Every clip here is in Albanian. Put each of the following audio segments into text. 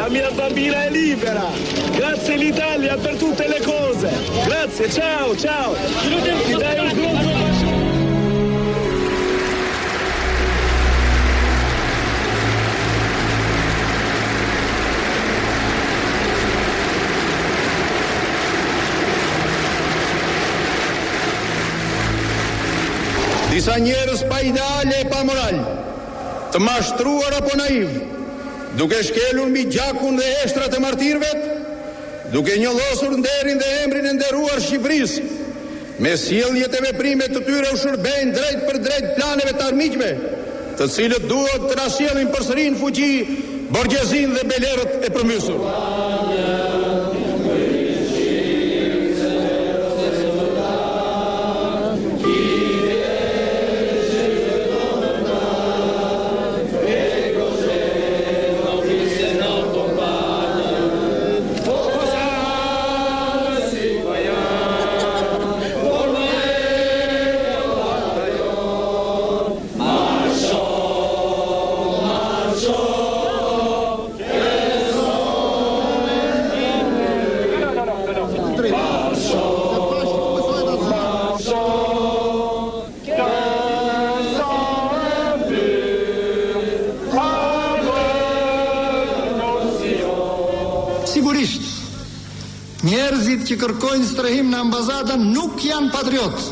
La mia bambina è libera. Grazie l'Italia per tutte le cose. Grazie, ciao, ciao. Ti dai un grosso bacio. Disa njerëz pa ideale e pa moral, të mashtruar apo naiv, duke shkelur mbi gjakun dhe eshtrat e martirëve, duke njollosur nderin dhe emrin e nderuar Shqipërisë, me sjelljet e veprimet të tyre u shërbejnë drejt për drejt planeve të armiqve, të cilët duhet të na sjellin përsëri në fuqi borgjezinë dhe belerët e përmysur. Sigurisht, njerëzit që kërkojnë strehim në ambazada nuk janë patriotë.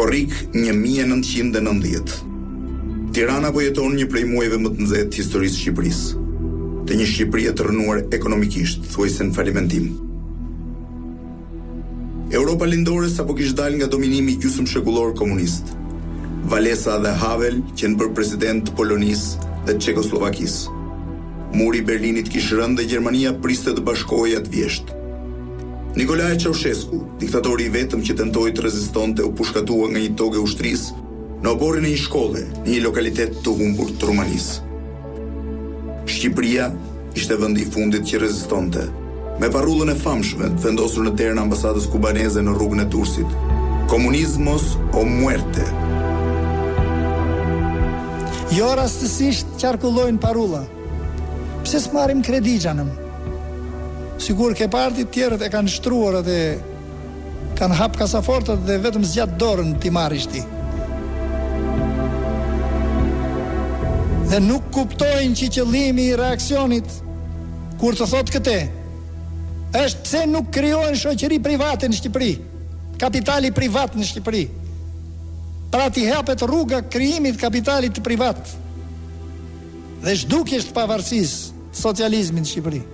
Korrik 1990. Tirana po jeton një prej muajve më të nxehtë të historisë së Shqipërisë, të një Shqipërie të rënuar ekonomikisht, thuajse në falimentim. Europa lindore sapo kishte dalë nga dominimi gjysmëshekullor komunist. Valesa dhe Havel qenë bërë president të Polonisë dhe Çekoslovakisë. Muri i Berlinit kishte rënë dhe Gjermania priste të bashkohej atë vjesht. Nicolae Ceausescu, diktatori i vetëm që tentoi të rezistonte, u pushkatua nga një togë ushtrisë në oborrin e një shkolle në një lokalitet të humbur të Rumanisë. Shqipëria ishte vendi i fundit që rezistonte, me parrullën e famshme të vendosur në derën e ambasadës kubaneze në rrugën e Durrësit: Komunizmos o muerte. Jo rastësisht qarkullojnë parulla. Pse s'marrim kredi xhanëm? Sigur ke partit tjerët e kanë shtruar dhe kanë hap kasafortat dhe vetëm zgjat dorën ti marrish ti. Dhe nuk kuptojnë që qëllimi i reaksionit kur të thot këte është pse nuk krijohen shoqëri private në Shqipëri, kapitali privat në Shqipëri. Pra ti hapet rruga krijimit kapitalit privat dhe zhdukjes të pavarësisë të socializmit në Shqipëri.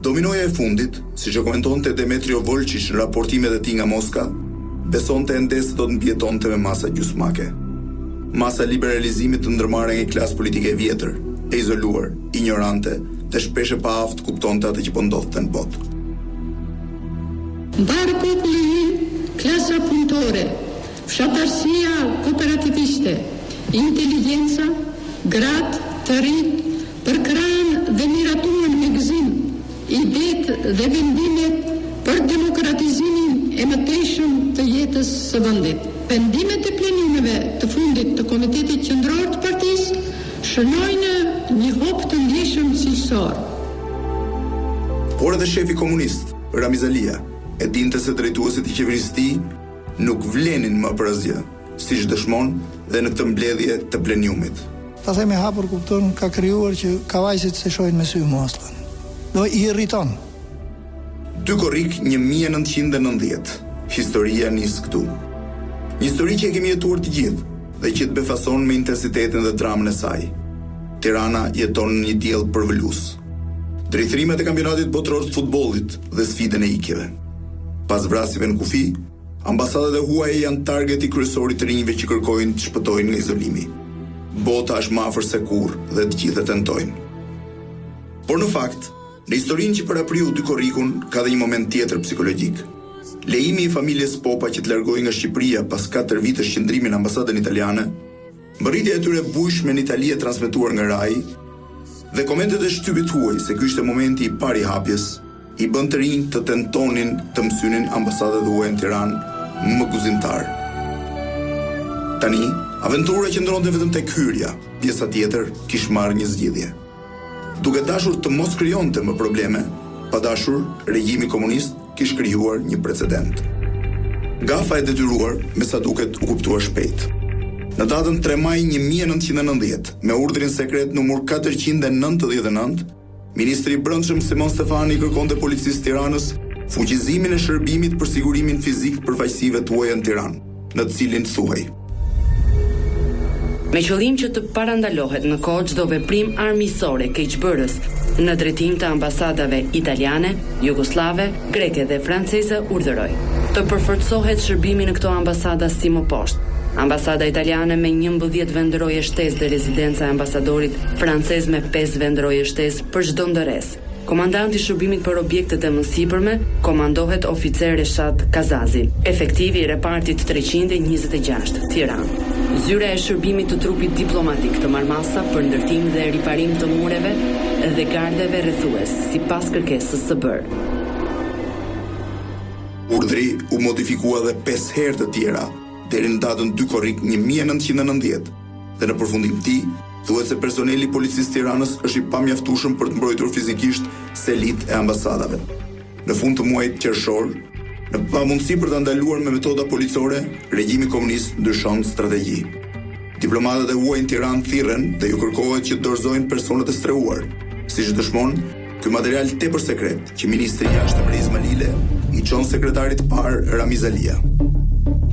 Dominoja e fundit, siç e komentonte Demetrio Volčić në raportimet e tij nga Moska, besonte ende se do të mbijetonte me masa gjysmake. Masa liberalizimit të ndërmarrë nga një klasë politike e vjetër, e izoluar, ignorante dhe shpesh e pa aftë kuptonte atë që po ndodhte në botë. Mbarë populli, klasa punëtore, fshatarësia kooperativiste, inteligjenca, gratë të rinj, përkrahen dhe miratuan me gëzim idetë dhe vendimet për demokratizimin e mëtejshëm të jetës së vendit. Vendimet e plenumeve të fundit të Komitetit Qendror të Partisë shënojnë një hop të ndjeshëm cilësor. Por edhe shefi komunist, Ramiz Alia, e dinte se drejtuesit i qeverisë së tij nuk vlenin më për asgjë, siç dëshmon dhe në këtë mbledhje të plenumit. Ta themi hapur kupton ka krijuar që kavajsit se shohin me sy mua aslan. Do i irriton. 2 Korrik 1990. historia nis këtu. Një histori që e kemi jetuar të gjithë dhe që të befason me intensitetin dhe dramën e saj. Tirana jeton në një diell përvolus. Drejtrimet e kampionatit botëror të futbollit dhe sfidën e ikjeve. Pas vrasjeve në kufi, ambasadat e huaja janë targeti kryesor i të rinjve që kërkojnë të shpëtojnë nga izolimi. Bota është më afër se kurrë dhe të gjithë e tentojnë. Por në fakt, në historinë që parapriu dy Korrikun ka dhe një moment tjetër psikologjik. Lejimi i familjes Popa që të largojë nga Shqipëria pas 4 vitesh qëndrimi në ambasadën italiane, mbërritja e tyre bujshme në Itali e transmetuar nga RAI dhe komentet e shtypit huaj se ky ishte momenti i parë i hapjes, i bën të rinj të tentonin të mësynin ambasadat huaj në Tiranë më guzimtar. Tani, aventura qëndronte vetëm tek hyrja, pjesa tjetër kishte marrë një zgjidhje. Duke dashur të mos krijonte më probleme, pa dashur, regjimi komunist kishte krijuar një precedent. Gafa e detyruar, me sa duket, u kuptua shpejt. Në datën 3 maj 1990, me urdhrin sekret numër 499, Ministri i Brendshëm Simon Stefani kërkonte policisë Tiranës fuqizimin e shërbimit për sigurimin fizik të përfaqësive të huaja në Tiranë, në të cilin thuhej: me qëllim që të parandalohet në kohë çdo veprim armiqësore keqbërës në drejtim të ambasadave italiane, jugoslave, greke dhe franceze, urdhëroi të përforcohet shërbimi në këto ambasada si më poshtë. Ambasada italiane me 11 vendroje shtesë dhe rezidenca e ambasadorit francez me 5 vendroje shtesë për çdo ndërres. Komandanti i shërbimit për objektet e mësipërme komandohet oficer Reshat Kazazi, efektivi i repartit 326, Tiranë. Zyra e shërbimit të trupit diplomatik të Marmasa për ndërtim dhe riparim të mureve dhe gardeve rrethues, sipas kërkesës së bërë. Urdhri u modifikua dhe 5 herë të tjera, deri në datën 2 Korrik 1990, dhe në përfundim të tij, thuhet se personeli i policisë Tiranës është i pamjaftueshëm për të mbrojtur fizikisht selit e ambasadave. Në fund të muajit qershor, në pamundësi për të ndaluar me metoda policore, regjimi komunist ndryshon strategji. Diplomatët e huaj në Tiranë thirren dhe ju kërkohet që të dorëzojnë personat e strehuar, siç dëshmon ky material tepër sekret që ministri i jashtëm Izmailile i çon sekretarit të parë Ramiz Alia.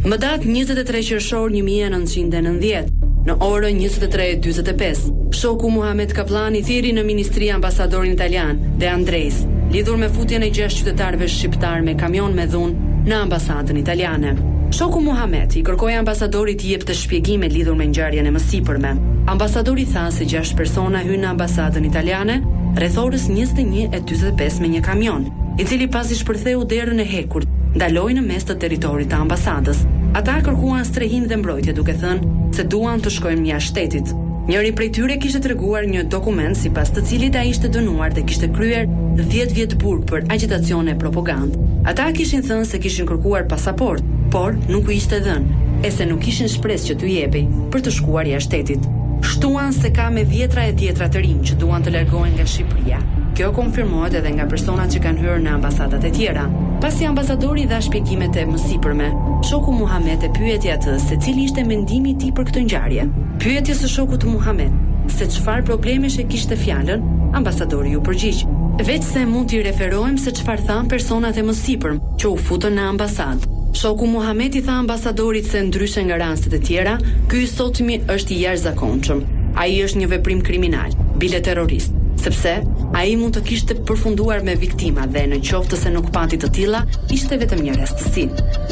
Më datë 23 qershor 1990, në orën 23:45, shoku Muhamet Kaplani thiri në ministri ambasadorin italian De Andres, lidhur me futjen e 6 qytetarëve shqiptar me kamion me dhunë në ambasadën italiane. Shoku Muhamet i kërkoi ambasadorit të jepte shpjegime lidhur me ngjarjen e mësipërme. Ambasadori tha se 6 persona hynë në ambasadën italiane rreth orës 21:45 me një kamion, i cili pasi shpërtheu derën e hekur, ndaloi në mes të territorit të ambasadës. Ata kërkuan strehim dhe mbrojtje, duke thënë se duan të shkojnë jashtë shtetit. Njëri prej tyre kishte treguar një dokument sipas të cilit ai ishte dënuar dhe kishte kryer 10 vjet burg për agitacion e propagandë. Ata kishin thënë se kishin kërkuar pasaport, por nuk u ishte dhënë, e se nuk kishin shpresë që t'u jepej për të shkuar jashtë shtetit. Shtuan se ka me vjetra e tjetra të rinj që duan të largohen nga Shqipëria. Kjo konfirmohet edhe nga personat që kanë hyrë në ambasadat e tjera. Pasi ambasadori dha shpjegimet e mësipërme, shoku Muhamet e pyeti atë se cili ishte mendimi i tij për këtë ngjarje. Pyetjes së shokut Muhamet se çfarë problemesh e kishte fjalën, ambasadori u përgjigj: veç se mund t'i referojmë se çfarë than personat e mësipërm që u futën në ambasadë. Shoku Muhamet i tha ambasadorit se ndryshe nga rastet e tjera, ky i sotmi është i jashtëzakonshëm. Ai është një veprim kriminal, bile terrorist, sepse ai mund të kishte përfunduar me viktima dhe në qoftë se nuk pati të tilla, ishte vetëm një rastësi.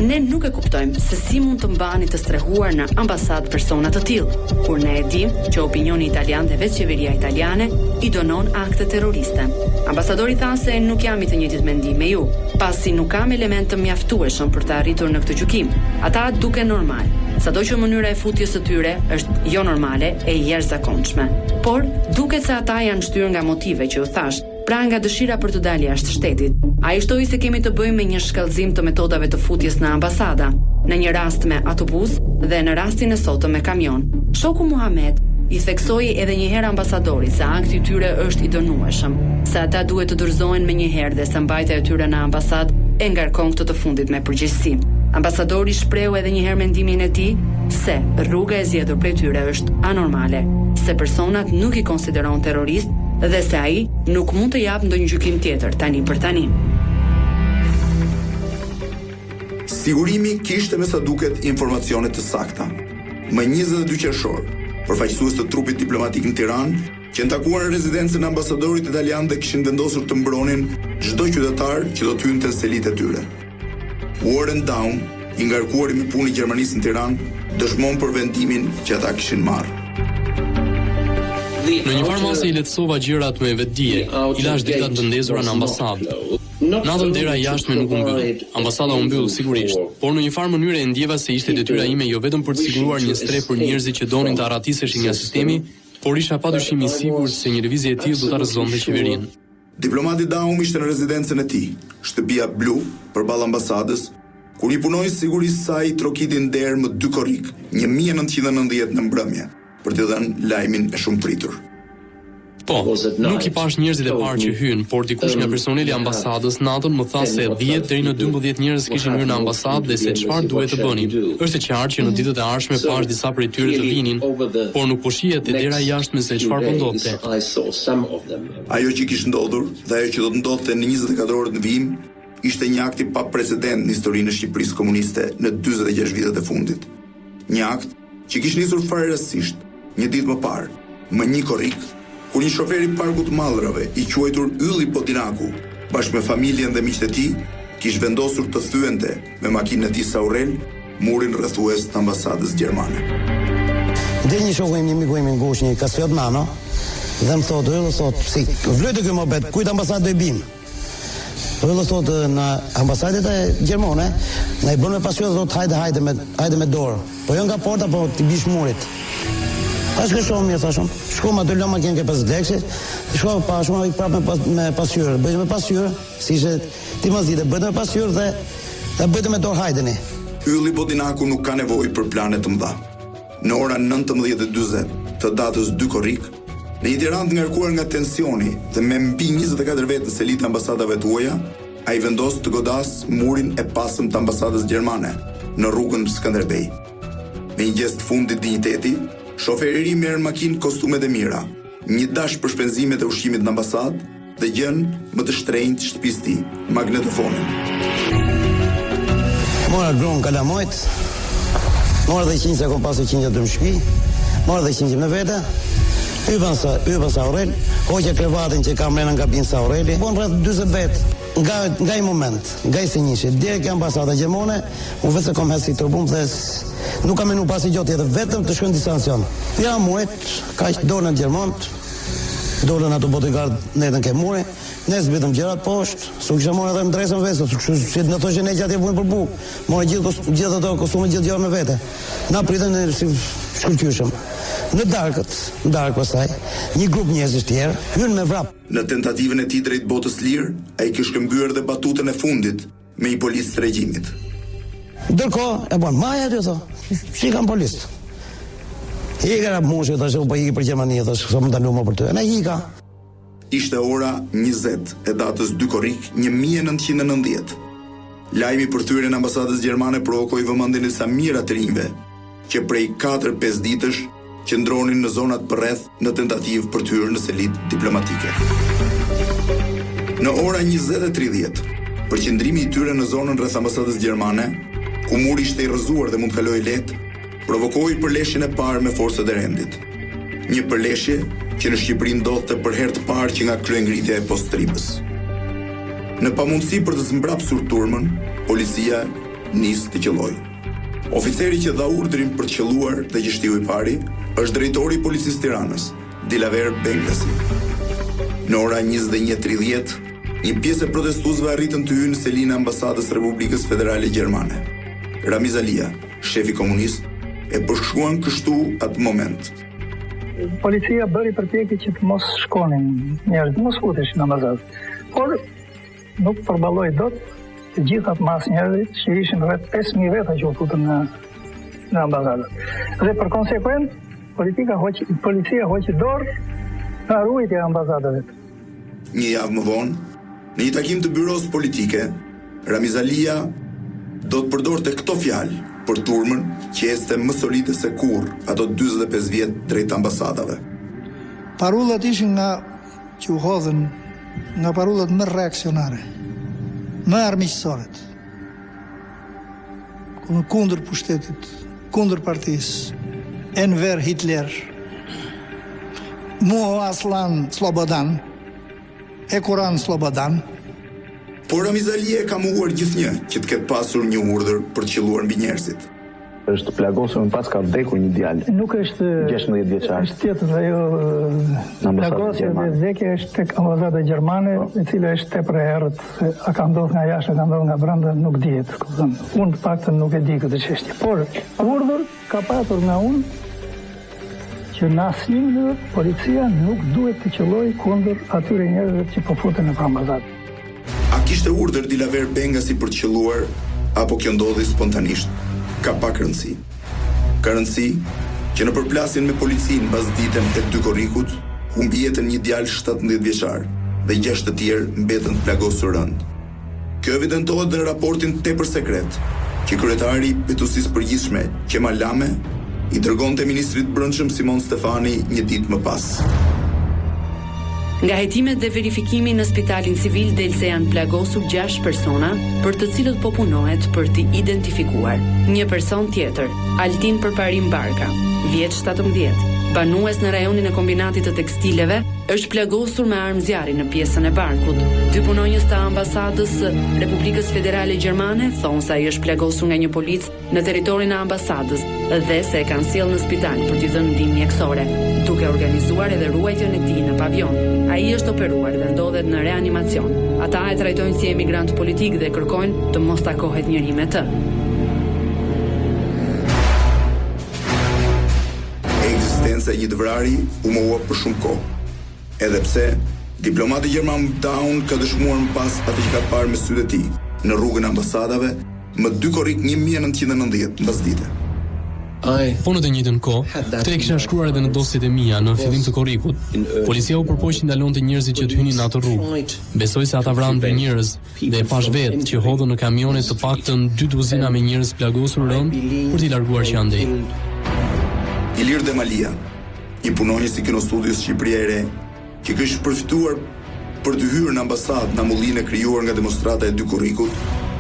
Ne nuk e kuptojmë se si mund të mbani të strehuar në ambasadë persona të tillë, kur ne e dimë që opinioni italian dhe vetë qeveria italiane i dënon akte terroriste. Ambasadori tha se nuk jam i të njëjtit mendim me ju, pasi nuk kam element të mjaftueshëm për të arritur në këtë gjykim. Ata duken normal, sado që mënyra e futjes së tyre është jo normale e jashtëzakonshme. Por duket se ata janë shtyrë nga motive që u thash, pra nga dëshira për të dalë jashtë shtetit. Ai shtoi se kemi të bëjmë me një shkallëzim të metodave të futjes në ambasada, në një rast me autobus dhe në rastin e sotëm me kamion. Shoku Muhamet i theksoi edhe një herë ambasadorit se akti i tyre është i dënueshëm, se ata duhet të dorëzohen me një herë dhe se mbajtja e tyre në ambasadë e ngarkon këtë të fundit me përgjegjësi. Ambasadori shprehu edhe një herë mendimin e tij se rruga e zgjedhur prej tyre është anormale, se personat nuk i konsideron terrorist dhe se ai nuk mund të japë ndonjë gjykim tjetër tani për tani. Sigurimi kishte me sa duket informacione të sakta. Më 22 qershor, përfaqësues të trupit diplomatik në Tiranë, që në takuar në rezidencën e ambasadorit italian dhe kishin vendosur të mbronin çdo qytetar që do të hynte në selitë e tyre. Warren Down, i ngarkuari me punë i Gjermanisë në Tiranë, dëshmon për vendimin që ata kishin marrë. Në një farë mase i lehtësova gjërat me vetdije, i lash dritat të ndezura në ambasadë. Natën dera jashtme nuk u mbyll. Ambasada u mbyll sigurisht, por në një farë mënyrë e ndjeva se ishte detyra ime jo vetëm për të siguruar një streh për njerëzit që donin të arratiseshin nga sistemi, por isha padyshim i sigurt se një lëvizje e tillë do ta rrëzonte qeverinë. Diplomati Daum ishte në rezidencën e tij, shtëpia blu, përballë ambasadës, kur një punonjës sigurisë saj i trokiti nder më 2 korrik, 1990 në mbrëmje, për të dhënë lajmin e shumë pritur. Po, nuk i pash njerëzit e parë që hyn, por dikush nga personeli i ambasadës natën më tha se 10 deri në 12 njerëz kishin hyrë në ambasadë dhe se çfarë duhet të bënin. Është e qartë që në ditët e ardhshme pash disa prej tyre të vinin, por nuk po shihet te dera jashtme se çfarë po ndodhte. Ajo që kishte ndodhur dhe ajo që do të ndodhte në 24 orët në vijim, ishte një akt i paprecedent në historinë e Shqipërisë komuniste në 46 vitet e fundit. Një akt që kishte nisur fare rastësisht, një ditë më parë, më 1 korrik, kur një shofer i parkut Mallrave, i quajtur Ylli Podinaku, bashkë me familjen dhe miqtë e tij, kishte vendosur të thyente me makinën e tij Saurel murin rrethues të ambasadës gjermane. Dhe një shoku im, një miku im i ngushtë, një Kasiot Nano, dhe më thotë, Ylli thotë, si, vlojtë ky mohabet, kujt ambasadë do i bim? Ylli thotë, në ambasadët e gjermane, na i bën me pasqyrë, thotë, hajde me dorë. Po jo nga porta, po ti bish murit. Tash që shumë mirë, thashëm. Shko ma të lëma kënë ke 5 lekshi, shko pa shumë i prapë me pasqyrë. Bëjtë me pasqyrë, si që ti më zite, bëjtë me pasqyrë dhe bëjtë me dorë hajdeni. Ylli Podinaku nuk ka nevojë për plane të mëdha. Në ora 19:40 të datës 2 korrik, në një Tiranë të ngarkuar nga tensioni dhe me mbi 24 vetë në selitë ambasadave të huaja, ai vendos të godas murin e pasëm të ambasadës gjermane në rrugën Skënderbej. Me një gest fundit dinjiteti, shoferi i ri merr makinë kostumet e mira, një dash për shpenzimet e ushqimit në ambasadë dhe gjën më të shtrenjtë shtëpisë tij, magnetofonin. Mora gron kalamojt, mora dhe 100 sekond pas 100 në shtëpi, mora dhe 100 me vete, hypa sa Aurel, hoqja krevatin që ka mrena nga kabinë sa Aureli, bon rreth 40 vet. Nga i moment, nga i sinjishë, deri ke ambasada gjermane, u vetë se kom hesi turbum dhe nuk kam menu pasi gjotë tjetër, vetëm të shkojnë distancion. Ja muret, ka që dorën e gjermant, dorën ato bodyguard netën ke muri, ne zbitëm gjerat poshtë, su kisha morë edhe më dresën vestë, si në thoshe ne gjatë e punë për bu, morë gjithë ato kostume gjithë gjarë me vete. Na pritën e si shkëllqyshëm. Në darkë pastaj, një grup njerëzish tjerë, hyrën me vrap. Në tentativën e tij drejt botës lirë, ai kishte shkëmbyer dhe batutën e fundit me një policë të regjimit. Ndërkohë, e bën maja aty tho. Si kanë policë? Hika rap mushi, tash u bëj për Gjermani, tash sa më dalua më për ty. Ne hika. Ishte ora 20 e datës 2 korrik 1990. Lajmi për thyrjen e ambasadës gjermane provokoi vëmendjen e sa mira të rinjve, që prej 4-5 ditësh qëndronin në zonat përreth në tentativë për të hyrë në selitë diplomatike. Në ora 20:30, përqendrimi i tyre në zonën rreth ambasadës gjermane, ku muri ishte i rrëzuar dhe mund të kalojë lehtë, provokoi përleshjen e parë me forcat e rendit. Një përleshje që në Shqipëri ndodhte për herë të parë që nga kryengritja e postribës. Në pamundësi për të zmbrapsur turmën, policia nis të qellojë. Oficeri që dha urdhrin për të qelluar dhe që shtiu i pari është drejtori i policisë Tiranës, Dilaver Bengasi. Në ora 21:30, një pjesë e protestuesve arritën të hyjnë në selinë e ambasadës Republikës Federale Gjermane. Ramiz Alia, shefi komunist, e përshkruan kështu atë moment. Policia bëri përpjekje që të mos shkonin njerëz, mos futeshin në ambasadë. Por nuk përballoi dot të gjithat mas njerëzit që ishin rreth 5000 veta që u futën në ambasadë. Dhe për konsekuent, policia hoqi dorë në ruajtje e ambasadave. Një javë më vonë, në një takim të byros politike, Ramiz Alia do të përdorte këto fjalë për turmën që este më solide se kurrë ato 45 vjet drejt ambasadave. Parullat ishin që u hodhen nga parullat më reaksionare, më armiqësore. kundër pushtetit, kundër partisë, Enver Hitler, Muho Aslan Slobodan, Ekuran Slobodan. Por Ramiz Alia ka mohuar gjithnjë që të ketë pasur një urdhër për të qelluar mbi njerëzit. Është plagosur, më pas ka vdekur një djalë. Nuk është 16 vjeçar. Është tjetër ajo plagosja dhe vdekja është tek ambasada gjermane, e cila është tepër e errët. A ka ndodhur nga jashtë, ka ndodhur nga brenda, nuk dihet. Unë të paktën nuk e di këtë çështje. Por urdhër ka pasur nga unë që në asnjë mënyrë policia nuk duhet të qellojë kundër atyre njerëzve që po futen në ambasadë. A kishte urdhër Dilaver Bengasi për të qelluar apo kjo ndodhi spontanisht? Ka pak rëndësi. Ka rëndësi që në përplasjen me policinë mbas ditën e dy Korrikut, humbi jetën një djalë 17 vjeçar dhe 6 të tjerë mbetën të plagosur rënd. Kjo evidentohet në raportin tepër sekret që kryetari i Petusisë Përgjithshme, Kemal Lame, i dërgonte ministrit brendshëm Simon Stefani një ditë më pas. Nga hetimet dhe verifikimi në spitalin civil del se janë plagosur 6 persona, për të cilët po punohet për t'i identifikuar. Një person tjetër, Altin Përparim Barka, vjeç 17, banues në rajonin e kombinatit të tekstileve, është plagosur me armë zjarri në pjesën e barkut. 2 punonjës të ambasadës Republikës Federale Gjermane thonë se ai është plagosur nga një polic në territorin e ambasadës dhe se e kanë sjellë në spital për t'i dhënë ndihmë mjekësore, duke organizuar edhe ruajtjen e tij në pavion. Ai është operuar dhe ndodhet në reanimacion. Ata e trajtojnë si emigrant politik dhe kërkojnë të mos takohet njëri me të. Ekzistenca e një vrari u mohua për shumë kohë. Edhe pse diplomati gjerman Down ka dëshmuar më pas atë që ka parë me sytë e tij në rrugën e ambasadave më 2 korrik 1990 mbas dite. Po në të njëjtën kohë, këtë e kisha shkruar edhe në dosjet e mia në fillim të Korrikut. Policia u përpoq ndalonte njerëzit që të hynin në atë rrugë. Besoj se ata vranë 2 njerëz dhe e pash vetë që hodhën në kamione të paktën 2 duzina me njerëz plagosur rënd për t'i larguar që andej. Ilir Demalia, një punonjës i kinostudios Shqipëria e Re, që kishte përfituar për të hyrë në ambasadë në amullinë e krijuar nga demonstrata e 2 Korrikut,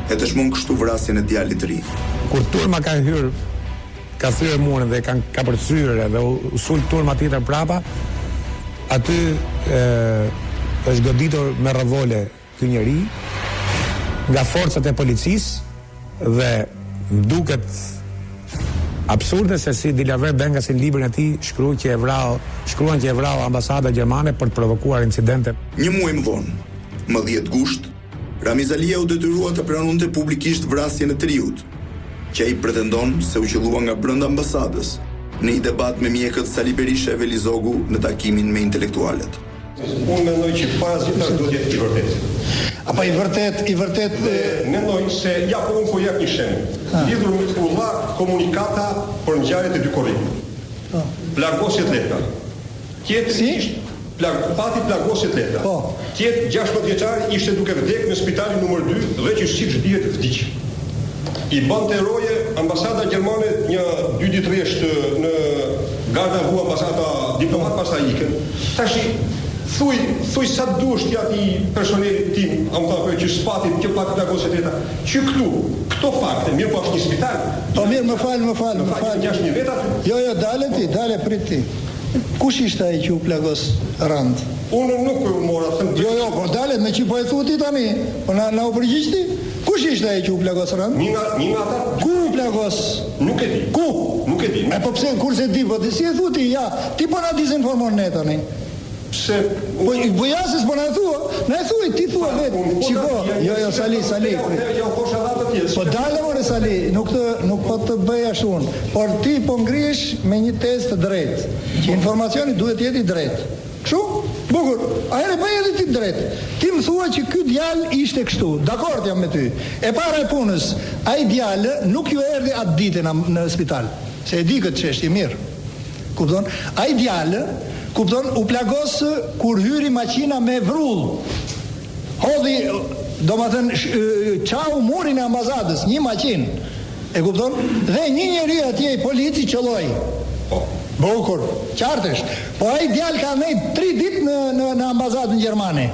e dëshmon kështu vrasjen e djalit të ri. Kur turma ka hyrë, ka thyrë murin dhe ka përcyrë dhe u sul turma tjetër prapa, aty është goditur me revole ky njeri nga forcat e policisë dhe duket absurde se si Dilaver Bengasi në librin e tij shkruan që e vrau ambasada gjermane për të provokuar incidente. Një muaj më vonë, më 10 gusht, Ramiz Alia u detyrua të pranonte publikisht vrasjen e triut, që ai pretendon se u qellua nga brenda ambasadës në një debat me mjekët Sali Berisha e Velizogu në takimin me intelektualet. Unë mendoj që para zgjedhjeve duhet jetë i vërtetë. Apo i vërtet mendoj se unë po jap një shembull. Lidhur me ulla komunikata për ngjarjet e 2 Korrikut. Plagosjet letra. Tjetri ishte pati plagosjet letra. Tjetër 16 vjeçar ishte duke vdekur në spitalin numër 2 dhe që siç dihet vdiq. I bante roje ambasada gjermane një 2 ditë rresht në garda vu ambasada diplomat pastaj ikën. Tash thuj sa dush ti ati personelit tim, që spatit që pak plagosjet letra. Që këto fakte, mirë po është një spital. Po mirë, më fal. Gjashtë veta. Jo, dale prit ti. Kush ishte ai që u plagos rand? Unë nuk u mora them. Jo, po dale, me që po e thuti tani? Po na u përgjigjti? Kush ishte ai që u plagos rand? Një nga ata. Ku u plagos? Nuk e di. Ku? Nuk e di. Po pse kurse di, po si e thuti? Ja, ti po na dizinformon ne tani. Pse? Po jasës po na e thuaj, ti thua vetë. Shiko, jo, Sali. Po dale more Sali, nuk po të bëj ashtu unë. Por ti po ngrihesh me një tezë të drejtë, që informacioni duhet të jetë i drejtë. Kështu? Bukur. Ajre bëj edhe ti drejt. Ti më thua që ky djalë ishte kështu. Dakord jam me ty. E para e punës, ai djalë nuk ju erdhi atë ditë në spital. Se e di këtë çështje mirë. Kupton? Ai djalë u plagos kur hyri maqina me vrull. Hodhi, çau murin e ambasadës, një maqinë. E kupton? Dhe një njeri atje i polici qelloi. Bukur, qartësh. Po ai djalë ka nejt 3 ditë në ambasadën gjermane.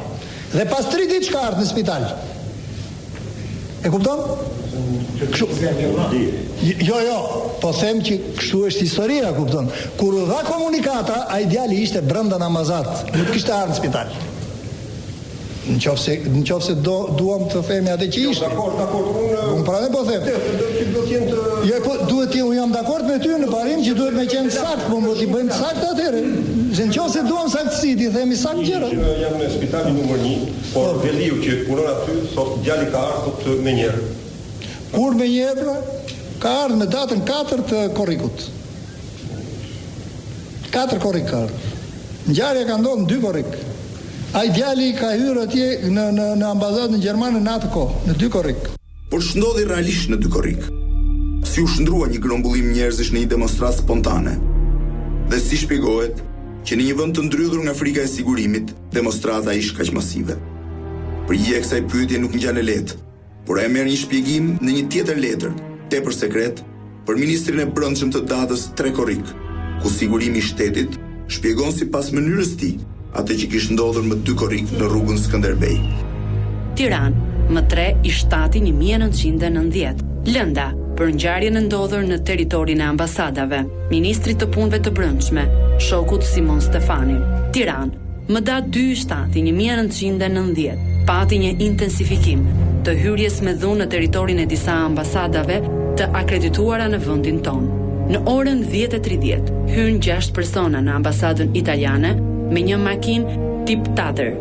Dhe pas 3 ditë shka ardhë në spital. E kupton? Jo, po them që kështu është historia, kupton. Kur u dha komunikata, ai djali ishte brenda namazat, nuk kishte ardhur në spital. Në qofse duam të themi atë që ishte. Dakor, unë pranë po them. Do të jenë jo, po duhet të jam dakord me ty në parim që duhet me qenë sakt, po mos i bëjmë sakt atëherë. Se në qofse duam saktësi, i themi sakt gjëra. Jam në spitalin numër 1, por Veliu që punon aty, thot djali ka ardhur me njëherë. Kur me njëherë pra? Ka ardhur në datën 4 të Korrikut. 4 Korrik ka ardhur. Ngjarja ka ndodhur në 2 Korrik. Ai djali ka hyrë atje në ambasadën gjermane në atë kohë, në 2 Korrik. Por ç'ndodhi realisht në 2 Korrik? Si u shndrua një grumbullim njerëzish në një demonstratë spontane? Dhe si shpjegohet që në një vend të ndrydhur nga frika e sigurimit, demonstrata ishte kaq masive? Përgjigjja e kësaj pyetje nuk ngjan e lehtë, por ai merr një shpjegim në një tjetër letër, tepër sekret, për ministrin e brendshëm të datës 3 Korrik, ku sigurimi i shtetit shpjegon sipas mënyrës së tij atë që kishte ndodhur më 2 Korrik në rrugën Skënderbej. Tiranë, më 3 i shtati 1990. Lënda, për ngjarjen e ndodhur në territorin e ambasadave, ministrit të punëve të brendshme, shokut Simon Stefani. Tiranë, më datë 2 i shtati 1990, pati një intensifikim të hyrjes me dhunë në territorin e disa ambasadave të akredituara në vendin tonë. Në orën 10:30 hyn 6 persona në ambasadën italiane me një makinë tip Tater,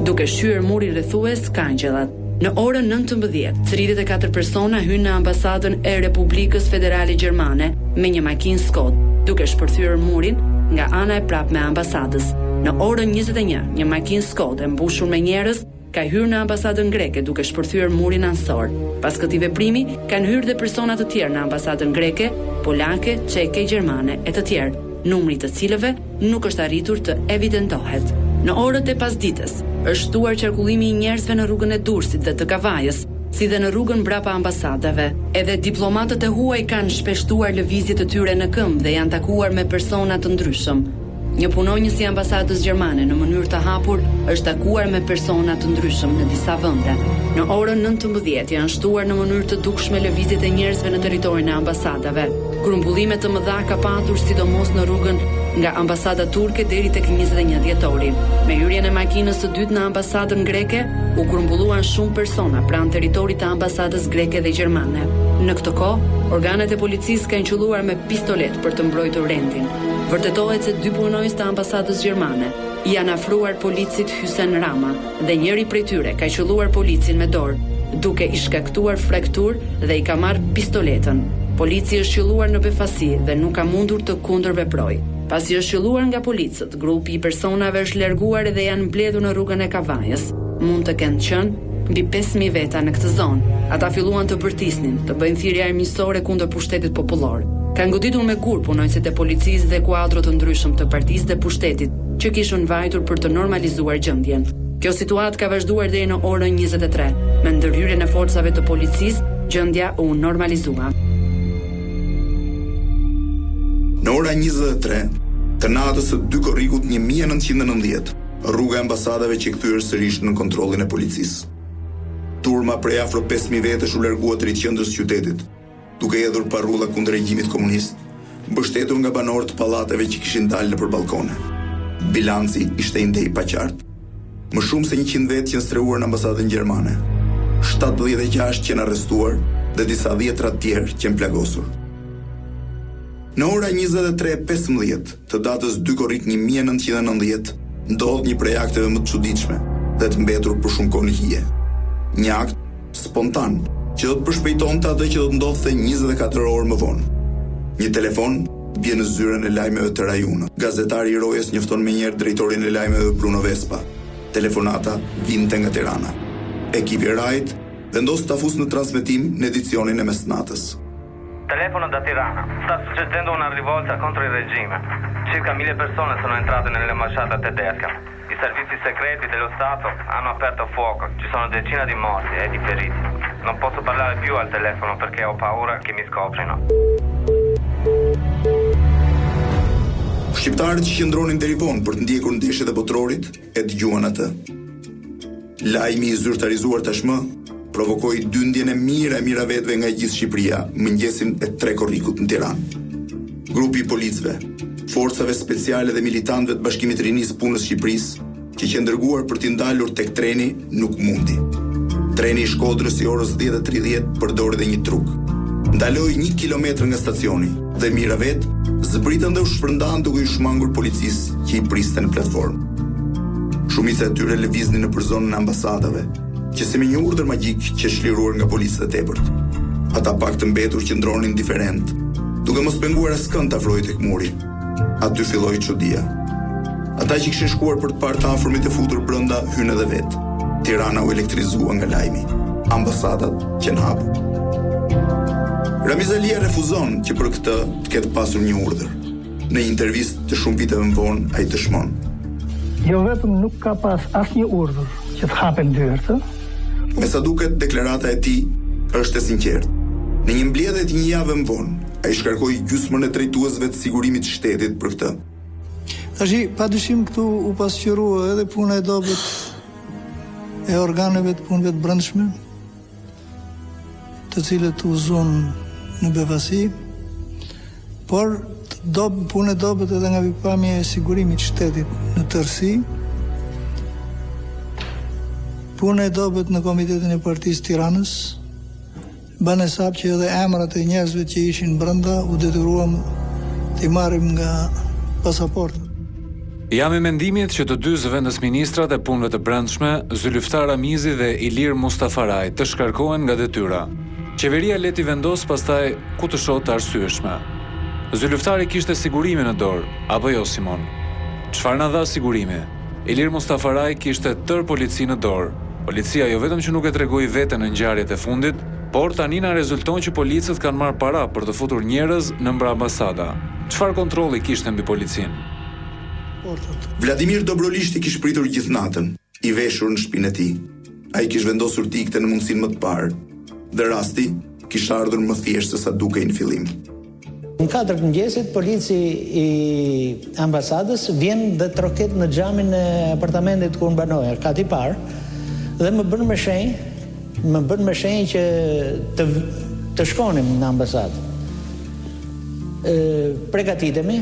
duke shyer muri rrethues kangjellat. Në orën 19, 34 persona hyn në ambasadën e Republikës Federale Gjermane me një makinë Skod, duke shpërthyer murin nga ana e prapme e ambasadës. Në orën 21, një makinë Skod e mbushur me njerëz ka hyrë në ambasadën greke duke shpërthyer murin ansor. Pas këtij veprimi, kanë hyrë dhe persona të tjerë në ambasadën greke, polake, çeke, gjermane e të tjerë, numri të cilëve nuk është arritur të evidentohet. Në orët e pasdites, është shtuar qarkullimi i njerëzve në rrugën e Durrësit dhe të Kavajës, si dhe në rrugën brapa ambasadave. Edhe diplomatët e huaj kanë shpeshtuar lëvizjet e tyre në këmbë dhe janë takuar me persona të ndryshëm. Një punonjës i ambasadës gjermane në mënyrë të hapur është takuar me persona të ndryshëm në disa vende. Në orën 19 janë shtuar në mënyrë të dukshme lëvizjet e njerëzve në territorin e ambasadave. Grumbullime të mëdha ka patur sidomos në rrugën nga ambasada turke deri tek 21 dhjetori. Me hyrjen e makinës së dytë në ambasadën greke, u grumbulluan shumë persona pranë territorit të ambasadës greke dhe gjermane. Në këtë kohë, organet e policisë kanë qelluar me pistolet për të mbrojtur rendin. Vërtetohet se 2 punonjës të ambasadës gjermane janë afruar policit Hysen Rama dhe njëri prej tyre ka qelluar policin me dorë, duke i shkaktuar frakturë dhe i ka marrë pistoletën. Polici është qelluar në befasi dhe nuk ka mundur të kundërveprojë. Pasi është qelluar nga policët, grupi i personave është larguar dhe janë mbledhur në rrugën e Kavajës. Mund të kenë qenë mbi 5000 veta në këtë zonë. Ata filluan të bërtisnin, të bëjnë thirrje armiqësore kundër pushtetit popullor. Kanë goditur me gur punonjësit e policisë dhe kuadro të ndryshëm të partisë dhe pushtetit, që kishën vajtur për të normalizuar gjendjen. Kjo situatë ka vazhduar deri në orën 23. Me ndërhyrjen e forcave të policisë, gjendja u normalizua. Në ora 23, të natës së 2 Korrikut 1990, rruga e ambasadave që kthyer sërish në kontrollin e policisë. Turma prej afro 5000 vetësh u largua drejt qendrës së qytetit, duke hedhur parrulla kundër regjimit komunist, mbështetur nga banorët të pallateve që kishin dalë nëpër balkone. Bilanci ishte i ndej pa qartë. Më shumë se 100 vetë që streuar në ambasadën gjermane, 76 që janë arrestuar dhe disa 10 tjerë që janë plagosur. Në ora 23:15 të datës 2 Korrik 1990, ndodh një prej akteve më të çuditshme dhe të mbetur për shumë kohë në hije. Një akt spontan që do të përshpejtonte atë që do të ndodhte 24 orë më vonë. Një telefon bie në zyrën e lajmeve të rajunit. Gazetari i Rojës njofton menjëherë drejtorin e lajmeve Bruno Vespa. Telefonata vinte nga Tirana. Ekipi i Rajt vendos ta fusë në transmetim në edicionin e mesnatës. Telefono da Tirana. Sta succedendo una rivolta contro il regime. Circa 1000 persone sono entrate nell'ambasciata tedesca. I servizi segreti dello Stato hanno aperto fuoco. Ci sono decine di morti e di feriti. Non posso parlare più al telefono perché ho paura che mi scoprino. Shqiptarët që qëndronin deri vonë për të ndjekur ndeshjet e botrorit e dëgjuan atë. Lajmi i zyrtarizuar tashmë provokoi dyndjen e miravetëve nga gjithë Shqipëria mëngjesin e 3 Korrikut në Tiranë. Grupi i policëve, forcave speciale dhe militantëve të Bashkimit të Rinisë Punës Shqipërisë, që që ndërguar për t'i ndalur tek treni, nuk mundi. Treni i Shkodrës i orës 10:30 përdori dhe një truk. Ndaloi 1 kilometër nga stacioni dhe miravet zbritën dhe u shpërndan duke i shmangur policisë që i priste në platformë. Shumica e tyre lëviznin nëpër zonën e ambasadave, që si me një urdhër magjik që shliruar nga policët e tepërt. Ata pak të mbetur që ndronin indiferent, duke mos penguar askënd të afrojë tek muri. Aty filloi çudia. Ata që kishin shkuar për të parë të afërmit e futur brenda hynë edhe vet. Tirana u elektrizua nga lajmi. Ambasadat që në hapu. Ramiz Alia refuzon që për këtë të ketë pasur një urdhër. Në një intervistë të shumë viteve më vonë, ai dëshmon. Jo vetëm nuk ka pas asnjë urdhër që të hapen dyert. Me sa duket, deklarata e tij është e sinqertë. Në një mbledhje të një jave më vonë, ai shkarkoi gjysmën e drejtuesve të sigurimit të shtetit për këtë. Tashi, padyshim këtu u pasqyrua edhe puna e dobët e organeve të punëve të brendshme, të cilët u zon në befasi, por punë e dobët edhe nga pikpamja e sigurimit të shtetit në tërësi, punë e dobët në Komitetin e Partisë Tiranës, bën hesap që edhe emrat e njerëzve që ishin brenda u detyruam t'i marrim nga pasaportët. Jam i mendimit që të dy zëvendës ministrat e punëve të brendshme, Zylftar Ramizi dhe Ilir Mustafaraj, të shkarkohen nga detyra. Qeveria le t'i vendos pastaj ku të shohë të arsyeshme. Zylftari kishte sigurime në dorë, apo jo, Simon? Çfarë na dha sigurimi? Ilir Mustafaraj kishte tërë polici në dorë. Policia jo vetëm që nuk e tregoi veten në ngjarjet e fundit, por tani na rezulton që policët kanë marrë para për të futur njerëz në mbar ambasada. Çfarë kontrolli kishte mbi policinë? Vladimir Dobrolishti kishte pritur gjithë natën, i veshur në shtëpinë e tij. Ai kishte vendosur të ikte në mundësinë më të parë, dhe rasti kishte ardhur më thjesht se sa dukej në fillim. Në 4 mëngjesit, polici i ambasadës vjen dhe troket në xhamin e apartamentit ku banoja, kati i parë, dhe më bën me shenjë që të shkonim në ambasadë. Pregatitemi,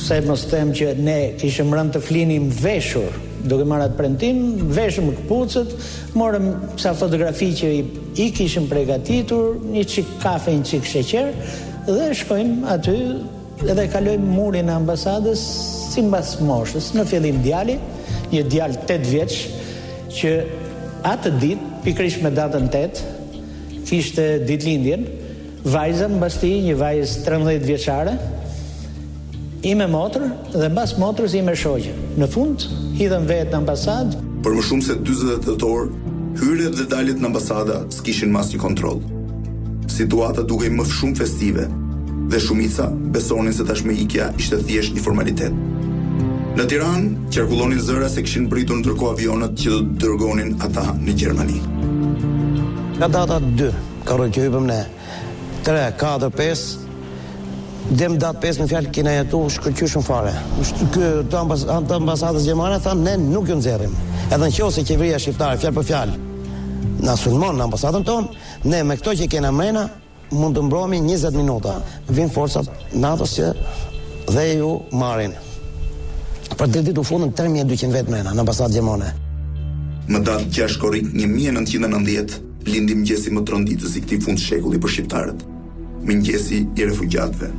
se mos them që ne kishim rënë të flinim veshur, duke marrë atë premtim, veshëm këpucët, morëm sa fotografi që i kishim pregatitur, një çik kafe, një çik sheqer, dhe shkojmë aty edhe kalojmë murin e ambasadës si mbas moshës. Në fillim djali, një djalë 8 vjeç, që atë ditë, pikërisht me datën 8, kishte ditëlindjen, vajza mbas tij, një vajzë 13 vjeçare, i me motër dhe mbas motrës i me shoqe. Në fund, hidhen vetë në ambasadë. Për më shumë se 48 orë, hyrjet dhe daljet në ambasada s'kishin mas një kontroll. Situata dukej më shumë festive dhe shumica besonin se tashmë ikja ishte thjesht një formalitet. Në Tiranë qarkullonin zëra se kishin britur ndërkohë avionët që do të dërgonin ata në Gjermani. Nga data 2, karoj që hypëm ne, 3, 4, 5, dem datë 5 në fjalë kena jetu shkërqyshëm fare. Të ambasadës gjermane thanë, ne nuk ju nxerrim. Edhe në qoftë se qeveria shqiptare fjalë për fjalë na sulmon në ambasadën tonë, ne me këto që kena mrena mund të mbrohemi 20 minuta. Vin forcat NATO-s që dhe ju marrin. Për ditë u fundën 3200 vetë mrena në ambasadë gjermane. Më datë 6 korrik 1990 lindi mëngjesi më tronditës i këtij fund shekulli për shqiptarët. Mëngjesi i refugjatëve.